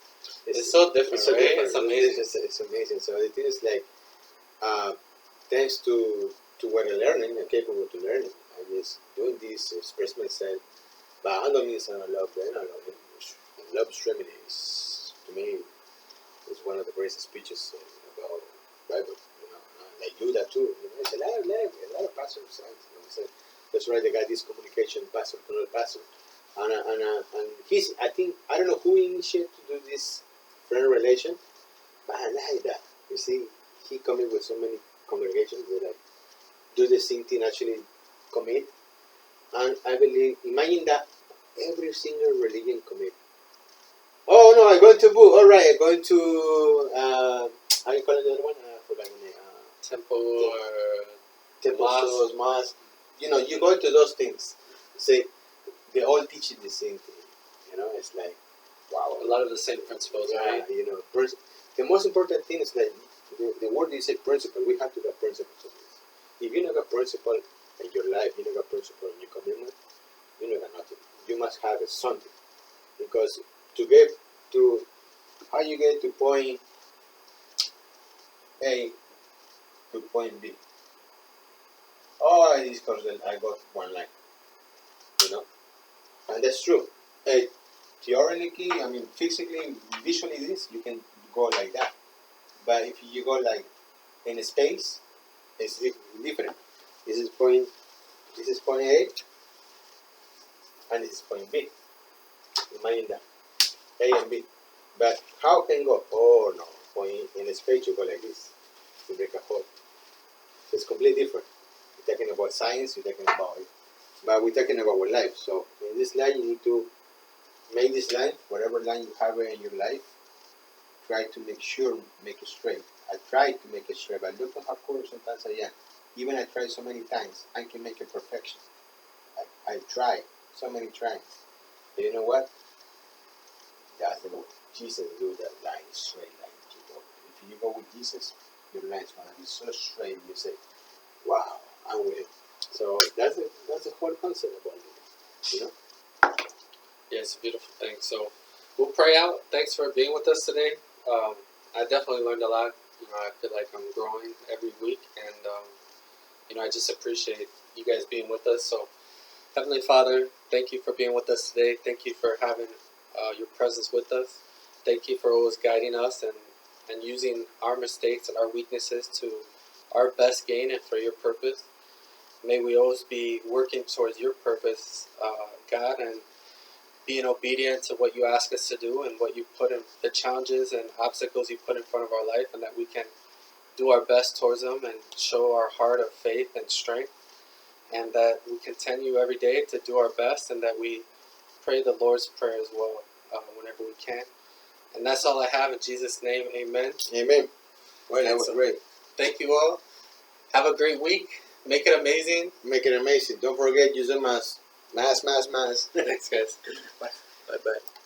It's so different, it's so right? different. It's amazing. It's amazing. So it is like thanks to what I'm learning, I'm capable to learning. I just doing this, express myself. But I don't mean I love them. I love them. I love streaming is, to me, is one of the greatest speeches about Bible. Like you that too. It's a lot of pastors. That's right. They got this communication pastor, another pastor, and he's. I think I don't know who initiated to do this friend relation, but I like that. You see, he coming with so many congregations that like do the same thing actually commit, and I believe imagine that every single religion commit. Oh no, I'm going to book. All right, I'm going to how you call it the other one? I forgot the name. Temples, mosque. You go to those things. Say they all teaching the same thing. It's like wow. A lot of the same principles, right? The most important thing is like the word you say principle. We have to have principles of this. If you don't got principle in your life, you don't got principle in your commitment, you don't got nothing. You must have something because to get to how you get to point A to point B. Oh, it's because I got one line, and that's true. Theoretically, I mean, physically, visually, this you can go like that, but if you go like in a space, it's different. This is point A, and this is point B. Imagine that. A and B. But how can go? Oh no. When in a space you go like this to break a hole. It's completely different. We're talking about science, we're talking about it. But we're talking about our life. So in this line you need to make this line, whatever line you have in your life, try to make it straight. I tried to make it straight, but look at how poor sometimes I am. Even I tried so many times, I can make it perfection. I tried so many times. But you know what? That's the way Jesus do that line, straight line that you go. If you go with Jesus, your line's gonna be so straight. You say, "Wow, I'm with him." So that's the whole concept about it. You know. Yeah, it's a beautiful thing. So we'll pray out. Thanks for being with us today. I definitely learned a lot. I feel like I'm growing every week, and I just appreciate you guys being with us. So, Heavenly Father, thank you for being with us today. Thank you for having your presence with us. Thank you for always guiding us and using our mistakes and our weaknesses to our best gain and for your purpose. May we always be working towards your purpose, God, and being obedient to what you ask us to do and what you put in the challenges and obstacles you put in front of our life, and that we can do our best towards them and show our heart of faith and strength, and that we continue every day to do our best, and that we pray the Lord's Prayer as well whenever we can. And that's all I have. In Jesus' name, amen. Amen. Well, that was So, great. Thank you all. Have a great week. Make it amazing. Make it amazing. Don't forget, use a mask. Mask. Thanks, guys. Bye. Bye-bye.